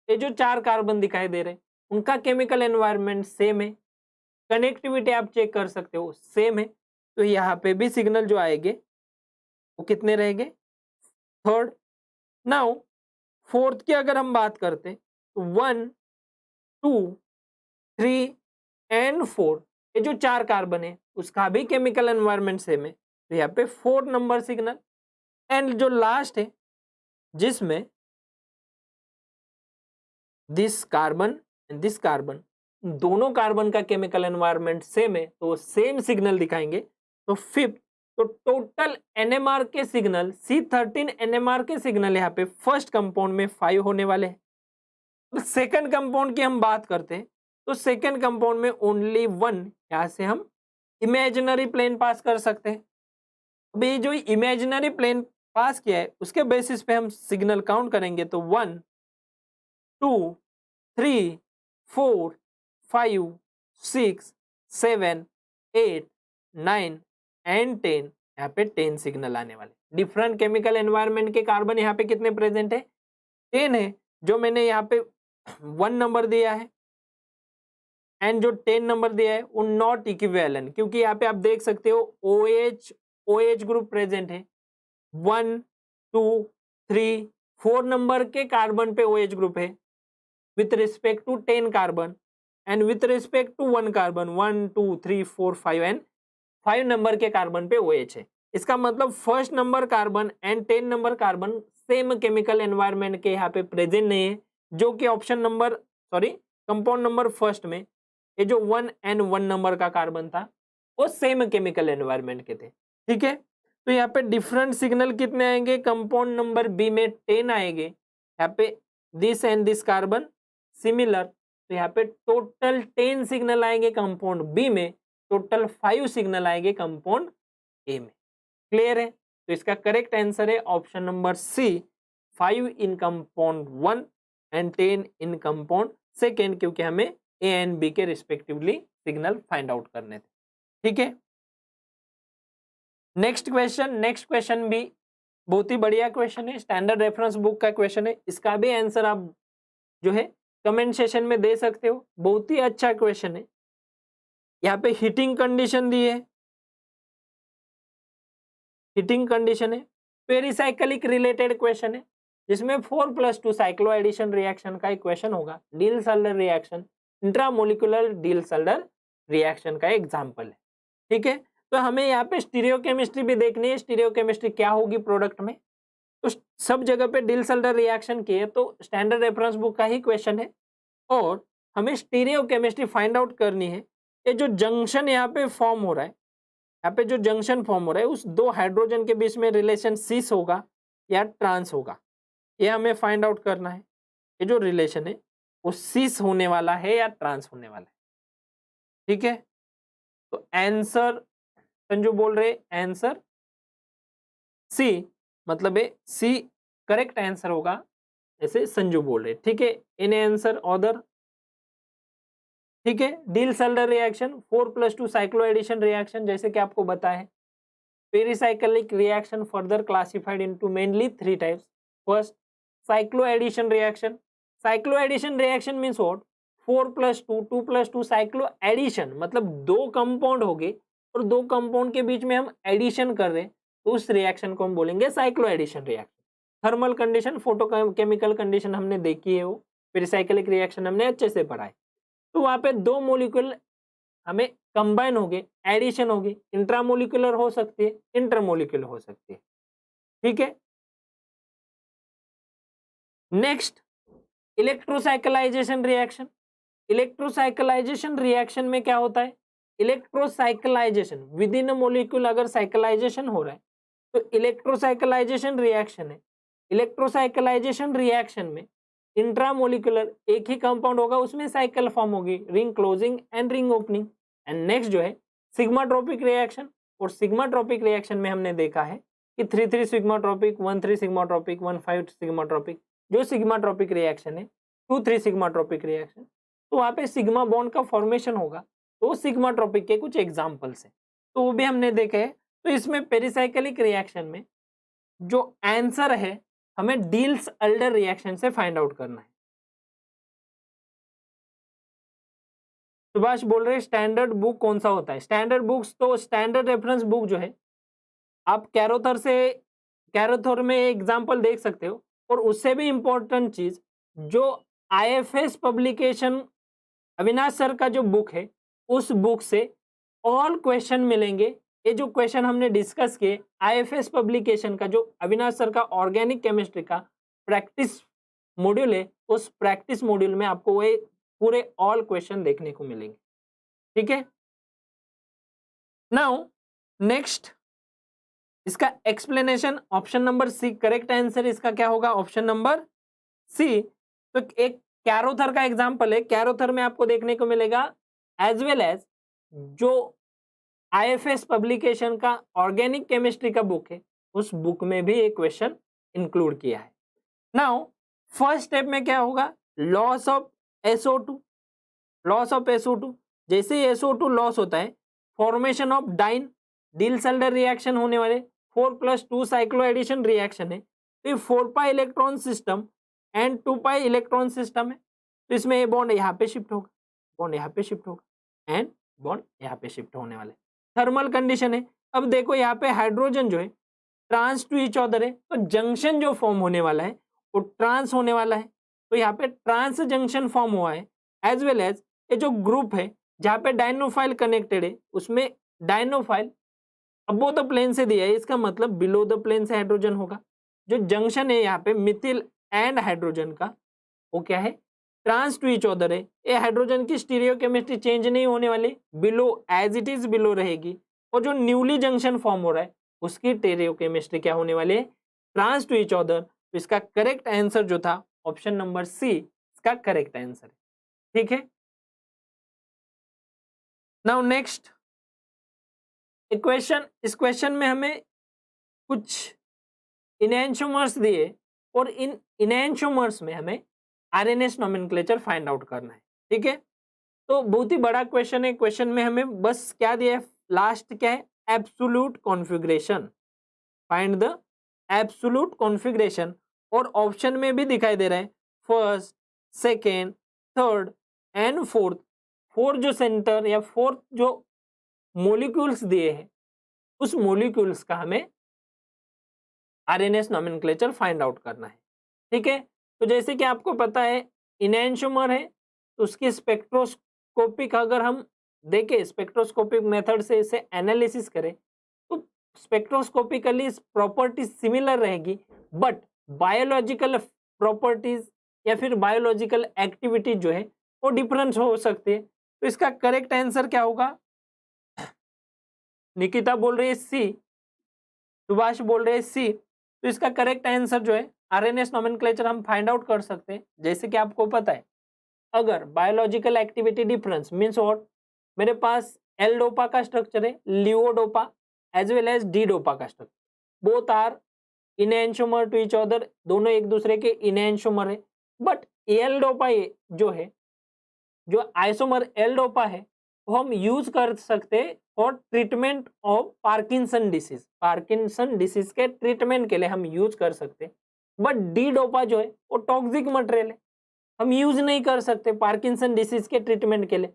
ये जो 4 कार्बन दिखाई दे रहे हैं उनका केमिकल एनवायरनमेंट सेम है, कनेक्टिविटी आप चेक कर सकते हो सेम है, तो यहाँ पे भी सिग्नल जो आएंगे वो कितने रहेंगे? थर्ड। नाउ फोर्थ की अगर हम बात करते तो 1, 2, 3 एंड 4, ये जो 4 कार्बन है उसका भी केमिकल एनवायरनमेंट सेम है, तो यहाँ पे 4 नंबर सिग्नल। एंड जो लास्ट है जिसमें this carbon and this carbon, दोनों कार्बन का केमिकल एनवायरनमेंट सेम है, तो सेम सिग्नल दिखाएंगे, तो फिफ्थ तो टोटल एनएमआर के सिग्नल C13 एनएमआर के सिग्नल यहाँ पे फर्स्ट कंपाउंड में 5 होने वाले हैं। तो सेकंड कंपाउंड की हम बात करते हैं तो सेकंड कंपाउंड में ओनली 1 यहाँ से हम इमेजिनरी प्लेन पास कर सकते हैं। अब ये जो इमेजिनरी प्लेन पास किया है उसके बेसिस पे हम सिग्नल काउंट करेंगे तो 1 2 3 4 5 6 7 8 9 एंड 10 यहाँ पे 10 सिग्नल आने वाले। डिफरेंट केमिकल एनवायरनमेंट के कार्बन यहाँ पे कितने प्रेजेंट है? 10 है, जो मैंने यहाँ पे 1 नंबर दिया है एंड जो 10 नंबर दिया है वो नॉट इक्विवेलेंट, क्योंकि यहाँ पे आप देख सकते हो OH ग्रुप प्रेजेंट है। 1 2 3 4 नंबर के कार्बन पे OH ग्रुप है with respect to 10 carbon and with respect to 1 carbon 1 2 3 4 5 and 5 number के कार्बन पे OH है। इसका मतलब first number carbon and 10 number carbon same chemical environment के यहाँ पे प्रेजेंट नहीं है, जो कि option number compound number first में ये जो 1 एंड 1 नंबर का कार्बन था वो सेम केमिकल एनवायरनमेंट के थे। ठीक है, तो यहाँ पे डिफरेंट सिग्नल कितने आएंगे? कंपाउंड नंबर बी में 10 आएंगे, यहाँ पे this and this carbon similar, तो यहाँ पे टोटल 10 सिग्नल आएंगे कंपाउंड बी में, टोटल 5 सिग्नल आएंगे कंपाउंड ए में। क्लियर है? तो इसका करेक्ट आंसर है option number C, 5 in compound 1 and 10 in compound second, क्योंकि हमें ए एंड बी के रिस्पेक्टिवली सिग्नल फाइंड आउट करने थे। ठीक है, नेक्स्ट क्वेश्चन भी बहुत ही बढ़िया क्वेश्चन है, स्टैंडर्ड रेफरेंस बुक का क्वेश्चन है। इसका भी आंसर आप जो है कमेंट सेशन में दे सकते हो। बहुत ही अच्छा क्वेश्चन है। यहाँ पे हीटिंग कंडीशन दी है, हीटिंग कंडीशन है, पेरिसाइक्लिक रिलेटेड क्वेश्चन है, जिसमें 4+2 साइक्लो एडिशन रिएक्शन का इक्वेशन होगा। डील-सल्डर रिएक्शन, इंट्रामोलिकुलर डील-सल्डर रिएक्शन का एग्जाम्पल है। ठीक है, तो हमें यहाँ पे स्टीरियोकेमिस्ट्री भी देखनी है, स्टीरियोकेमिस्ट्री क्या होगी प्रोडक्ट में। तो सब जगह पे डील-सल्डर रिएक्शन की है, तो स्टैंडर्ड रेफरेंस बुक का ही क्वेश्चन है और हमें स्टीरियोकेमिस्ट्री फाइंड आउट करनी है। ये जो जंक्शन यहाँ पे फॉर्म हो रहा है, यहाँ पे जो जंक्शन फॉर्म हो रहा है उस दो हाइड्रोजन के बीच में रिलेशन सिस होगा या ट्रांस होगा, ये हमें फाइंड आउट करना है। ये जो रिलेशन है वो सिस होने वाला है या ट्रांस होने वाला है। ठीक है, तो आंसर संजू बोल रहे आंसर सी, मतलब है सी करेक्ट आंसर होगा, ऐसे संजू बोल रहे। ठीक है, इन आंसर ऑदर। ठीक है, Diels Alder reaction 4+2 cycloaddition reaction, जैसे कि आपको बताया है। Pericyclic reaction further classified into mainly 3 types. First, cycloaddition reaction. Cycloaddition reaction means what? 4+2 2+2 cycloaddition, मतलब 2 कंपाउंड हो गए और 2 कंपाउंड के बीच में हम एडिशन कर रहे हैं, तो उस रिएक्शन को हम बोलेंगे cycloaddition reaction. Thermal condition, photochemical condition हमने देखी है, वो पेरिसाइक्लिक रिएक्शन हमने अच्छे से पढ़ा है। तो वहां पे 2 मॉलिक्यूल हमें कंबाइन हो गए, एडिशन होगी, इंट्रामोलिकुलर हो सकती है, इंटरमोलिकुलर हो सकती है। ठीक है, नेक्स्ट इलेक्ट्रोसाइक्लाइजेशन रिएक्शन। इलेक्ट्रोसाइक्लाइजेशन रिएक्शन में क्या होता है? इलेक्ट्रोसाइक्लाइजेशन विद इन अ मॉलिक्यूल अगर साइक्लाइजेशन हो रहा है तो इलेक्ट्रोसाइक्लाइजेशन रिएक्शन है। इलेक्ट्रोसाइक्लाइजेशन रिएक्शन में इंट्रामोलिकुलर एक ही कंपाउंड होगा, उसमें साइकिल फॉर्म होगी, ring closing and ring opening. And next जो है सिग्माट्रोपिक रिएक्शन, और सिग्माट्रोपिक रिएक्शन में हमने देखा है कि 3-3 सिग्माट्रोपिक, 1-3 सिग्माट्रोपिक, 1-5 सिग्माट्रोपिक। जो सिग्माट्रोपिक रिएक्शन है 2-3 सिग्माट्रोपिक रिएक्शन, तो वहां पे सिग्मा बॉन्ड का फॉर्मेशन होगा, तो सिग्माट्रोपिक के कुछ एग्जाम्पल्स हैं, तो वो भी हमने देखे हैं। तो इसमें पेरिसाइक्लिक रिएक्शन में जो आंसर है हमें डील्स-अल्डर रिएक्शन से फाइंड आउट करना है। सुभाष बोल रहे स्टैंडर्ड बुक कौन सा होता है? स्टैंडर्ड बुक्स तो स्टैंडर्ड रेफरेंस बुक जो है आप कैरोथर में एग्जांपल देख सकते हो, और उससे भी इंपॉर्टेंट चीज जो आईएफएस पब्लिकेशन अविनाश सर का जो बुक है उस बुक से ऑल क्वेश्चन मिलेंगे। ये जो क्वेश्चन हमने डिस्कस किए आईएफएस पब्लिकेशन का, जो अविनाश सर का ऑर्गेनिक केमिस्ट्री का प्रैक्टिस मॉड्यूल है, उस प्रैक्टिस मॉड्यूल में आपको वो पूरे ऑल क्वेश्चन देखने को मिलेंगे। ठीक है, नाउ नेक्स्ट इसका explanation option number C correct answer इसका क्या होगा, ऑप्शन नंबर सी। तो एक कैरोथर का एग्जांपल है, कैरोथर में आपको देखने को मिलेगा एज वेल एज जो आईएफएस पब्लिकेशन का ऑर्गेनिक केमिस्ट्री का बुक है उस बुक में भी एक क्वेश्चन इंक्लूड किया है। नाउ फर्स्ट स्टेप में क्या होगा, loss of SO2, loss of SO2, जैसे ही SO2 लॉस होता है फॉर्मेशन ऑफ डाइन डिलसल्डर रिएक्शन होने वाले 4+2 साइक्लो एडिशन रिएक्शन है। तो ये 4 पाई electron system and 2 pi electron system है। तो इसमें ये बॉन्ड यहाँ पे शिफ्ट होगा, बॉन्ड यहाँ पे शिफ्ट होगा एंड बॉन्ड यहाँ पे शिफ्ट होने वाले। थर्मल कंडीशन है, अब देखो यहाँ पे हाइड्रोजन जो है ट्रांस टू ईच अदर है, तो जंक्शन जो फॉर्म होने वाला है वो ट्रांस होने वाला है। तो यहाँ पे ट्रांस जंक्शन फॉर्म हुआ है, एज वेल एज ये जो ग्रुप है जहाँ पे डायनोफाइल कनेक्टेड है उसमें डायनोफाइल अबो द प्लेन से दिया है, इसका मतलब बिलो द प्लेन से हाइड्रोजन होगा। जो जंक्शन है यहाँ पे मिथिल एंड हाइड्रोजन का वो क्या है, ट्रांस टू ईच अदर है। ये हाइड्रोजन की स्टीरियोकेमिस्ट्री चेंज नहीं होने वाली, below as it is below रहेगी। और जो न्यूली जंक्शन फॉर्म हो रहा है उसकी स्टीरियोकेमिस्ट्री क्या होने वाली है, ट्रांस टू ईच अदर। तो इसका करेक्ट आंसर जो था ऑप्शन नंबर सी इसका करेक्ट आंसर है। ठीक है, नाउ नेक्स्ट इक्वेशन, इस क्वेश्चन में हमें कुछ इनैंशोमर्स दिए और इन इनैंशोमर्स में हमें आरएनएस नोमेनक्लेचर फाइंड आउट करना है। ठीक है, तो बहुत ही बड़ा क्वेश्चन है, क्वेश्चन में हमें बस क्या दिया है, लास्ट क्या है, absolute configuration, find the absolute configuration. और ऑप्शन में भी दिखाई दे रहा है first, second, third and fourth. Fourth जो सेंटर या फोर्थ जो मोलिक्यूल्स दिए हैं उस मोलिक्यूल्स का हमें आरएनएस नोमेनक्लेचर फाइंड आउट करना है। ठीक है, तो जैसे कि आपको पता है इनैंशोमर है तो उसकी स्पेक्ट्रोस्कोपिक अगर हम देखें, स्पेक्ट्रोस्कोपिक मेथड से इसे एनालिसिस करें तो स्पेक्ट्रोस्कोपिकली प्रॉपर्टीज सिमिलर रहेगी, बट बायोलॉजिकल प्रॉपर्टीज या फिर बायोलॉजिकल एक्टिविटी जो है वो डिफरेंस हो सकती है। तो इसका करेक्ट आंसर क्या होगा, निकिता बोल रही है सी, सुभाष बोल रहे हैं सी। तो इसका करेक्ट आंसर जो है आरएनएस नोमेनक्लेचर हम फाइंड आउट कर सकते हैं। जैसे कि आपको पता है अगर biological activity difference means what, मेरे पास एल डोपा का स्ट्रक्चर है, levodopa as well as D dopa का structure, both are enantiomer to each other, दोनों एक दूसरे के इनैंशोमर है। बट एल डोपा जो है, जो आइसोमर एल डोपा है वो हम यूज कर सकते हैं for treatment of Parkinson disease, Parkinson disease के ट्रीटमेंट के लिए हम यूज कर सकते हैं। बट डी डोपा जो है वो टॉक्सिक मटेरियल है, हम यूज नहीं कर सकते पार्किंसन डिसीज के ट्रीटमेंट के लिए।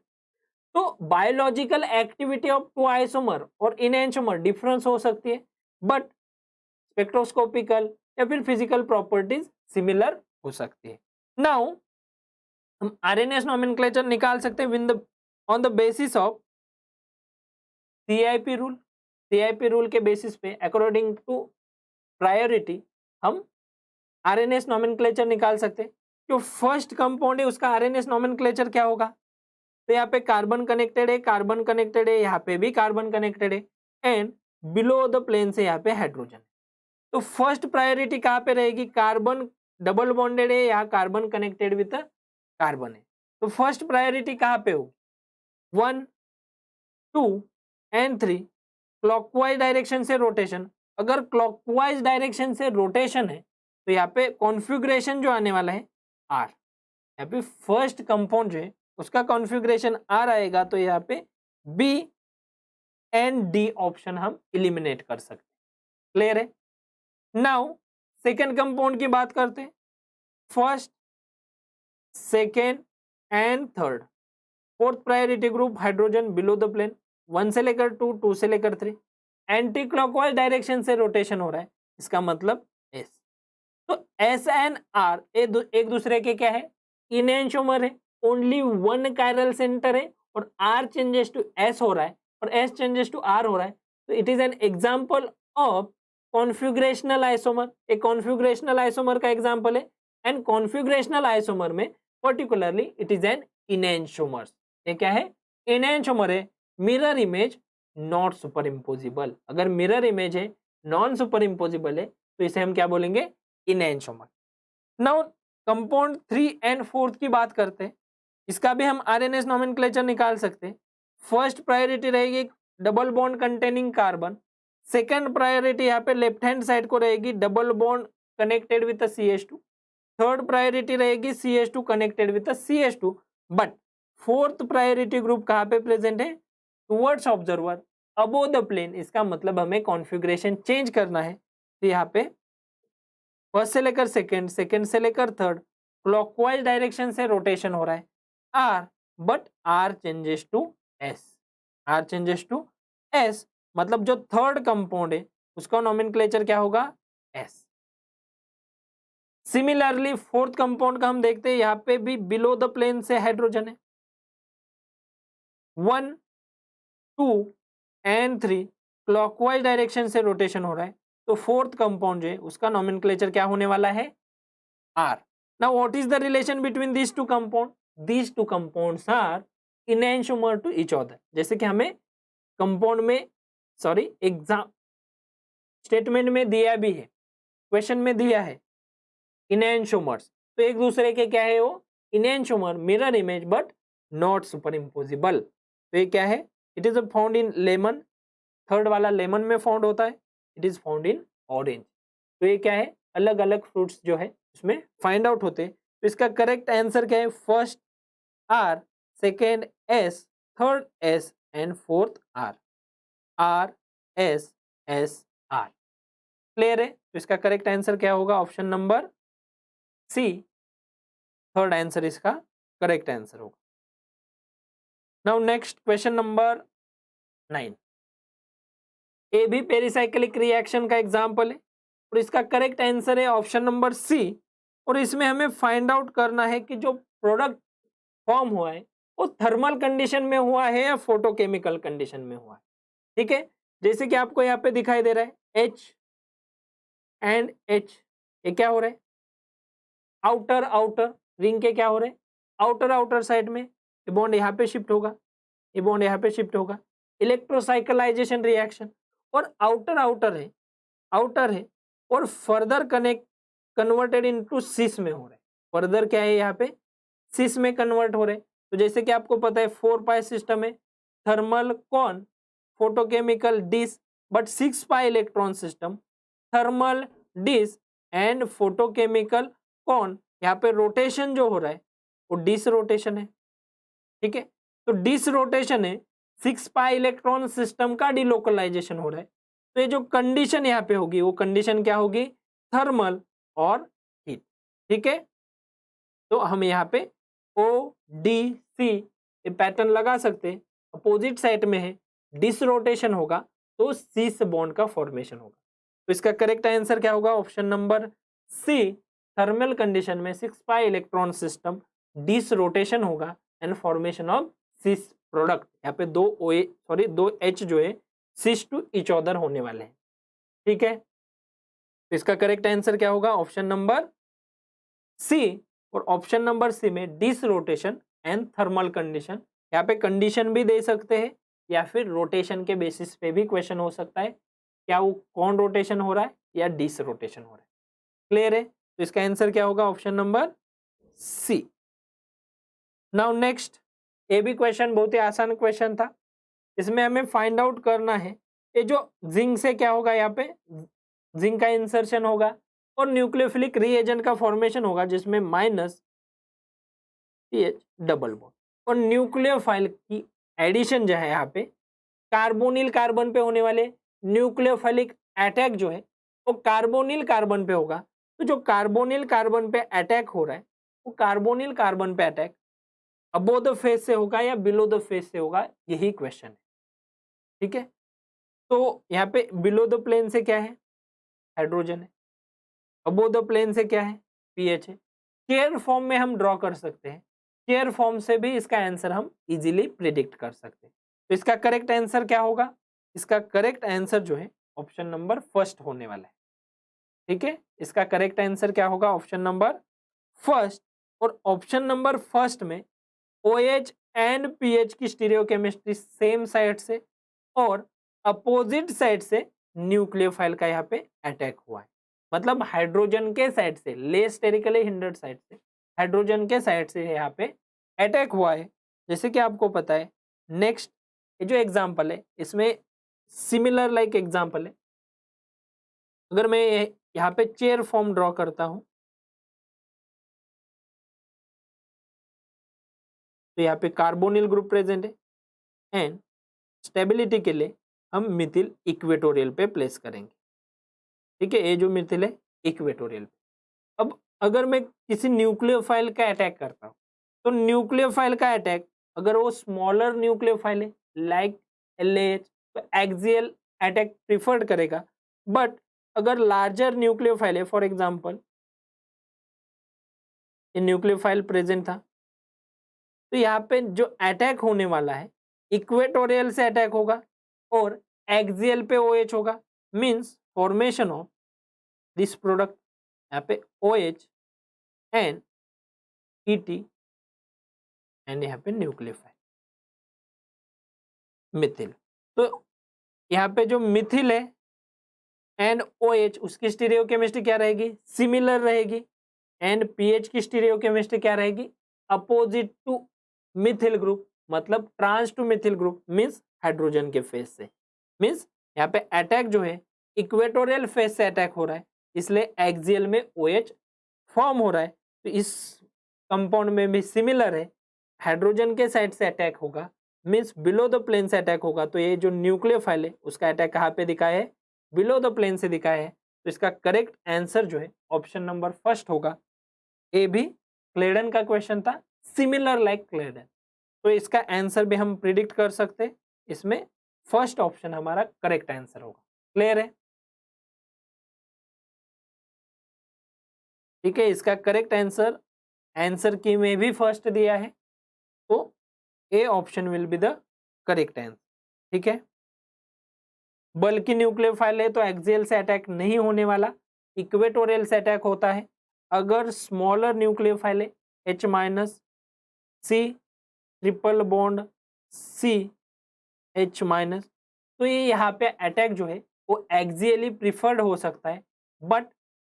तो biological activity of two isomer और इनैंशोमर डिफरेंस हो सकती है, बट स्पेक्ट्रोस्कोपिकल या फिर फिजिकल प्रॉपर्टीज सिमिलर हो सकती है। नाउ हम आरएनएस नोमेनक्लेचर निकाल सकते हैं on the basis of CIP rule. CIP rule के बेसिस पे अकॉर्डिंग टू प्रायोरिटी हम आरएनएस नोमेनक्लेचर निकाल सकते हैं। जो फर्स्ट कंपाउंड है उसका आरएनएस नोमेनक्लेचर क्या होगा, तो यहाँ पे कार्बन कनेक्टेड है, कार्बन कनेक्टेड है, यहाँ पे भी कार्बन कनेक्टेड है एंड बिलो द प्लेन से यहाँ पे हाइड्रोजन है। तो फर्स्ट प्रायोरिटी कहाँ पे रहेगी, कार्बन डबल बॉन्डेड है, यहाँ कार्बन कनेक्टेड विद कार्बन है, तो फर्स्ट प्रायोरिटी कहाँ पे हो, 1, 2 एंड 3 क्लॉकवाइज डायरेक्शन से रोटेशन। अगर क्लॉकवाइज डायरेक्शन से रोटेशन है तो यहाँ पे कॉन्फ़िगरेशन जो आने वाला है आर, यहाँ पे फर्स्ट कंपाउंड जो है उसका कॉन्फ़िगरेशन आर आएगा, तो यहाँ पे बी एंड डी ऑप्शन हम इलिमिनेट कर सकते हैं। क्लियर है। नाउ सेकेंड कंपाउंड की बात करते हैं, first, second and third. Fourth priority group hydrogen below the plane, 1 से लेकर 2, 2 से लेकर 3, एंटी क्लॉकवाइज डायरेक्शन से रोटेशन हो रहा है, इसका मतलब एस। तो एस एंड आर एक दूसरे के क्या है, इनैंशोमर है, ओनली 1 कायरल सेंटर है और आर चेंजेस टू एस हो रहा है और एस चेंजेस टू आर हो रहा है, तो it is an example of configurational isomer. एक कॉन्फ़िगरेशनल आइसोमर का एग्जांपल है एंड कॉन्फ़िगरेशनल आइसोमर में पर्टिकुलरली इट इज एन इनैंशोमर। ये क्या है, इनैंशोमर है। Mirror image not super imposable, अगर मिरर इमेज है नॉन सुपर इम्पोजिबल है तो इसे हम क्या बोलेंगे, इनएंशोमर। नाउ कंपाउंड 3 एंड 4 की बात करते हैं, इसका भी हम आरएनएस नोमेनक्लेचर निकाल सकते हैं। फर्स्ट प्रायोरिटी रहेगी double bond containing carbon, second priority यहाँ पे लेफ्ट हैंड साइड को रहेगी double bond connected with CH2, third priority रहेगी CH2 connected with CH2, but fourth priority group कहाँ पे प्रेजेंट है, towards observer above the plane. इसका मतलब हमें कॉन्फ़िगरेशन चेंज करना है, तो यहाँ पे फर्स्ट से लेकर सेकंड, सेकंड से लेकर थर्ड, क्लॉकवाइज डायरेक्शन से रोटेशन हो रहा है R, but R changes to S, R changes to S, मतलब जो थर्ड कंपाउंड है उसका नोमेनक्लेचर क्या होगा, एस। सिमिलरली फोर्थ कंपाउंड का हम देखते हैं, यहाँ पे भी बिलो द प्लेन से हाइड्रोजन है, 1 2 एंड 3 क्लॉकवाइज डायरेक्शन से रोटेशन हो रहा है, तो फोर्थ कंपाउंड जो है उसका नोमेनक्लेचर क्या होने वाला है, R. Now what is the relation between these two compound, these two compounds are enantiomer to each other. जैसे कि हमें कंपाउंड में एग्जाम स्टेटमेंट में दिया भी है, क्वेश्चन में दिया है इनएंशोमर्स, तो एक दूसरे के क्या है वो, enantiomer, mirror image but not superimposable. तो ये क्या है, it is found in lemon, third वाला लेमन में फाउंड होता है, it is found in orange. तो ये क्या है, अलग अलग फ्रूट्स जो है उसमें फाइंड आउट होते हैं। तो इसका करेक्ट आंसर क्या है, first R, second S, third S and fourth R, R S S R. Clear है, तो इसका करेक्ट आंसर क्या होगा, option number C, third answer इसका करेक्ट आंसर होगा। नाउ नेक्स्ट क्वेश्चन नंबर 9, ए भी पेरिसाइक्लिक रिएक्शन का एग्जांपल है और इसका करेक्ट आंसर है ऑप्शन नंबर सी। और इसमें हमें फाइंड आउट करना है कि जो प्रोडक्ट फॉर्म हुआ है वो थर्मल कंडीशन में हुआ है या फोटोकेमिकल कंडीशन में हुआ है। ठीक है, जैसे कि आपको यहाँ पे दिखाई दे रहा है H एंड H, ये क्या हो रहा है, आउटर आउटर रिंग के क्या हो रहे हैं, आउटर साइड में ये बॉन्ड यहाँ पे शिफ्ट होगा, ये बॉन्ड यहाँ पे शिफ्ट होगा, इलेक्ट्रोसाइक्लाइजेशन रिएक्शन। और आउटर है और फर्दर कन्वर्टेड इनटू सिस में हो रहे हैं, फर्दर क्या है यहाँ पे सिस में कन्वर्ट हो रहे हैं। तो जैसे कि आपको पता है 4 पाई सिस्टम है, thermal con, photochemical dis, but 6 pi electron system, thermal dis and photochemical con. यहाँ पे रोटेशन जो हो रहा है वो डिस रोटेशन है। ठीक है, तो डिस रोटेशन है, 6 पाई इलेक्ट्रॉन सिस्टम का डिलोकलाइजेशन हो रहा है। तो ये जो कंडीशन यहाँ पे होगी वो कंडीशन क्या होगी, थर्मल और हीट। ठीक है, तो हम यहाँ पे ODC ये पैटर्न लगा सकते हैं, अपोजिट साइड में है, डिस रोटेशन होगा तो सिस बॉन्ड का फॉर्मेशन होगा। तो इसका करेक्ट आंसर क्या होगा, option number C, thermal condition में 6 pi electron system, disrotation होगा and formation of cis product. यहाँ पे दो H जो है सिस टू ईच अदर होने वाले हैं। ठीक है, तो इसका करेक्ट आंसर क्या होगा, ऑप्शन नंबर सी। और ऑप्शन नंबर सी में dis rotation and thermal condition, यहाँ पे कंडीशन भी दे सकते हैं या फिर रोटेशन के बेसिस पे भी क्वेश्चन हो सकता है, क्या वो कौन रोटेशन हो रहा है या डिस रोटेशन हो रहा है। क्लियर है, तो इसका आंसर क्या होगा, option number C. Now next, ये भी क्वेश्चन बहुत ही आसान क्वेश्चन था, इसमें हमें फाइंड आउट करना है ये जो जिंक से क्या होगा, यहाँ पे जिंक का इंसर्शन होगा और न्यूक्लियोफिलिक रीएजेंट का फॉर्मेशन होगा जिसमें -CH डबल बॉन्ड और न्यूक्लियोफाइल की एडिशन जो है यहाँ पे कार्बोनिल कार्बन पे होने वाले न्यूक्लियोफिलिक अटैक जो है वो कार्बोनिल कार्बन पे होगा। तो जो कार्बोनिल कार्बन पे अटैक हो रहा है वो कार्बोनिल कार्बन पे अटैक अबोव द फेस से होगा या बिलो द फेस से होगा, यही क्वेश्चन है। ठीक है, तो यहाँ पे बिलो द प्लेन से क्या है, हाइड्रोजन है, अबोव द प्लेन से क्या है, पीएच है। केयर फॉर्म में हम ड्रॉ कर सकते हैं, केयर फॉर्म से भी इसका आंसर हम इजीली प्रिडिक्ट कर सकते हैं। तो इसका करेक्ट आंसर क्या होगा, इसका करेक्ट आंसर जो है ऑप्शन नंबर फर्स्ट होने वाला है। ठीक है, इसका करेक्ट आंसर क्या होगा, ऑप्शन नंबर फर्स्ट। और ऑप्शन नंबर फर्स्ट में OH एंड पीएच की स्टीरियोकेमिस्ट्री सेम साइड से और अपोजिट साइड से न्यूक्लियोफाइल का यहाँ पे अटैक हुआ है, मतलब हाइड्रोजन के साइड से, लेस स्टेरिकली हिंडर्ड साइड से, हाइड्रोजन के साइड से यहाँ पे अटैक हुआ है, जैसे कि आपको पता है। नेक्स्ट ये जो एग्जाम्पल है इसमें सिमिलर लाइक एग्जाम्पल है। अगर मैं यहाँ पे चेयर फॉर्म ड्रॉ करता हूं तो यहाँ पे कार्बोनिल ग्रुप प्रेजेंट है एंड स्टेबिलिटी के लिए हम मिथिल इक्वेटोरियल पे प्लेस करेंगे, ठीक है। ये जो मिथिल है इक्वेटोरियल पे। अब अगर मैं किसी न्यूक्लियोफाइल का अटैक करता हूं तो न्यूक्लियोफाइल का अटैक अगर वो स्मॉलर न्यूक्लियोफाइल है लाइक LH तो एक्सियल अटैक प्रिफर्ड करेगा, बट अगर लार्जर न्यूक्लियोफाइल है, फॉर एग्जांपल ये न्यूक्लियोफाइल प्रेजेंट था, तो यहाँ पे जो अटैक होने वाला है इक्वेटोरियल से अटैक होगा और एक्सियल पे OH होगा, means formation of this product, यहाँ पे OH एंड ET एंड यहाँ पे न्यूक्लियोफाइल मिथिल। तो यहाँ पे जो मिथिल है एंड OH उसकी स्टीरियोकेमिस्ट्री क्या रहेगी, सिमिलर रहेगी, एंड पीएच की स्टीरियोकेमिस्ट्री क्या रहेगी, अपोजिट टू मिथिल ग्रुप, मतलब trans to methyl group, means hydrogen के फेज से। मींस यहाँ पे अटैक जो है इक्वेटोरियल फेज से अटैक हो रहा है, इसलिए एक्सियल में OH फॉर्म हो रहा है। तो इस कंपाउंड में भी सिमिलर है, हाइड्रोजन के साइड से अटैक होगा, मींस बिलो द प्लेन से अटैक होगा। तो ये जो न्यूक्लियोफाइल है उसका अटैक कहाँ पे दिखाया है, बिलो द प्लेन से दिखाया है। तो इसका करेक्ट आंसर जो है ऑप्शन नंबर फर्स्ट होगा। ए भी क्लेडन का क्वेश्चन था, सिमिलर लाइक क्लेडन, तो इसका आंसर भी हम प्रिडिक्ट कर सकते हैं, इसमें फर्स्ट ऑप्शन हमारा करेक्ट आंसर होगा। क्लियर है, ठीक है। इसका करेक्ट आंसर की में भी फर्स्ट दिया है, तो A option will be the correct answer, ठीक है। बल्कि न्यूक्लियोफाइल है तो एक्सियल से अटैक नहीं होने वाला, इक्वेटोरियल से अटैक होता है। अगर स्मॉलर न्यूक्लियोफाइल है H-C ट्रिपल बॉन्ड CH-, तो ये यहाँ पे अटैक जो है वो एक्सियली प्रिफर्ड हो सकता है, बट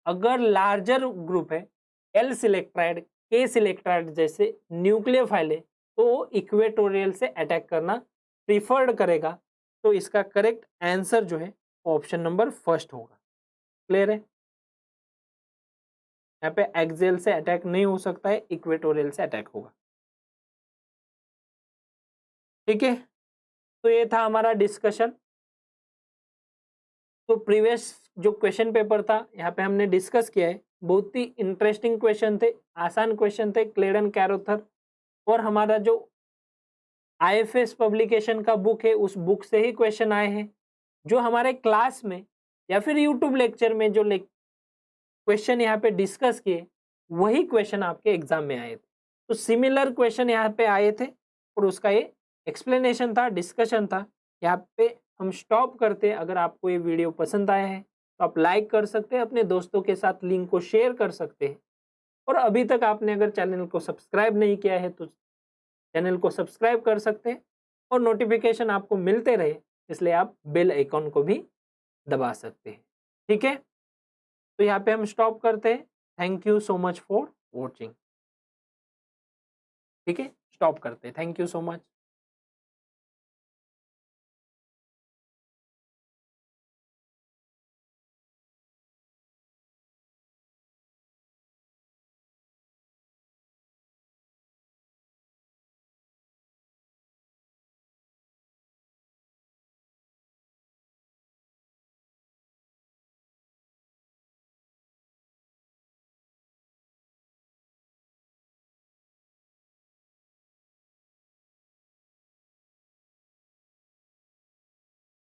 अगर लार्जर ग्रुप है L सिलेक्ट्राइड K सिलेक्ट्राइड जैसे न्यूक्लियोफाइल है तो वो इक्वेटोरियल से अटैक करना प्रिफर्ड करेगा। तो इसका करेक्ट आंसर जो है ऑप्शन नंबर फर्स्ट होगा। क्लियर है, यहाँ पे एक्सियल से अटैक नहीं हो सकता है, इक्वेटोरियल से अटैक होगा, ठीक है। तो ये था हमारा डिस्कशन। तो प्रीवियस जो क्वेश्चन पेपर था यहाँ पे हमने डिस्कस किया है, बहुत ही इंटरेस्टिंग क्वेश्चन थे, आसान क्वेश्चन थे, क्लेडन कैरोथर, और हमारा जो IFS पब्लिकेशन का बुक है उस बुक से ही क्वेश्चन आए हैं। जो हमारे क्लास में या फिर यूट्यूब लेक्चर में जो क्वेश्चन यहाँ पे डिस्कस किए वही क्वेश्चन आपके एग्जाम में आए थे। तो सिमिलर क्वेश्चन यहाँ पे आए थे और उसका ये एक्सप्लेनेशन था, डिस्कशन था। यहाँ पे हम स्टॉप करते हैं। अगर आपको ये वीडियो पसंद आया है तो आप लाइक कर सकते हैं, अपने दोस्तों के साथ लिंक को शेयर कर सकते हैं, और अभी तक आपने अगर चैनल को सब्सक्राइब नहीं किया है तो चैनल को सब्सक्राइब कर सकते हैं और नोटिफिकेशन आपको मिलते रहे इसलिए आप बेल आइकॉन को भी दबा सकते हैं, ठीक है। तो यहाँ पे हम स्टॉप करते हैं। Thank you so much for watching, ठीक है, स्टॉप करते हैं। Thank you so much.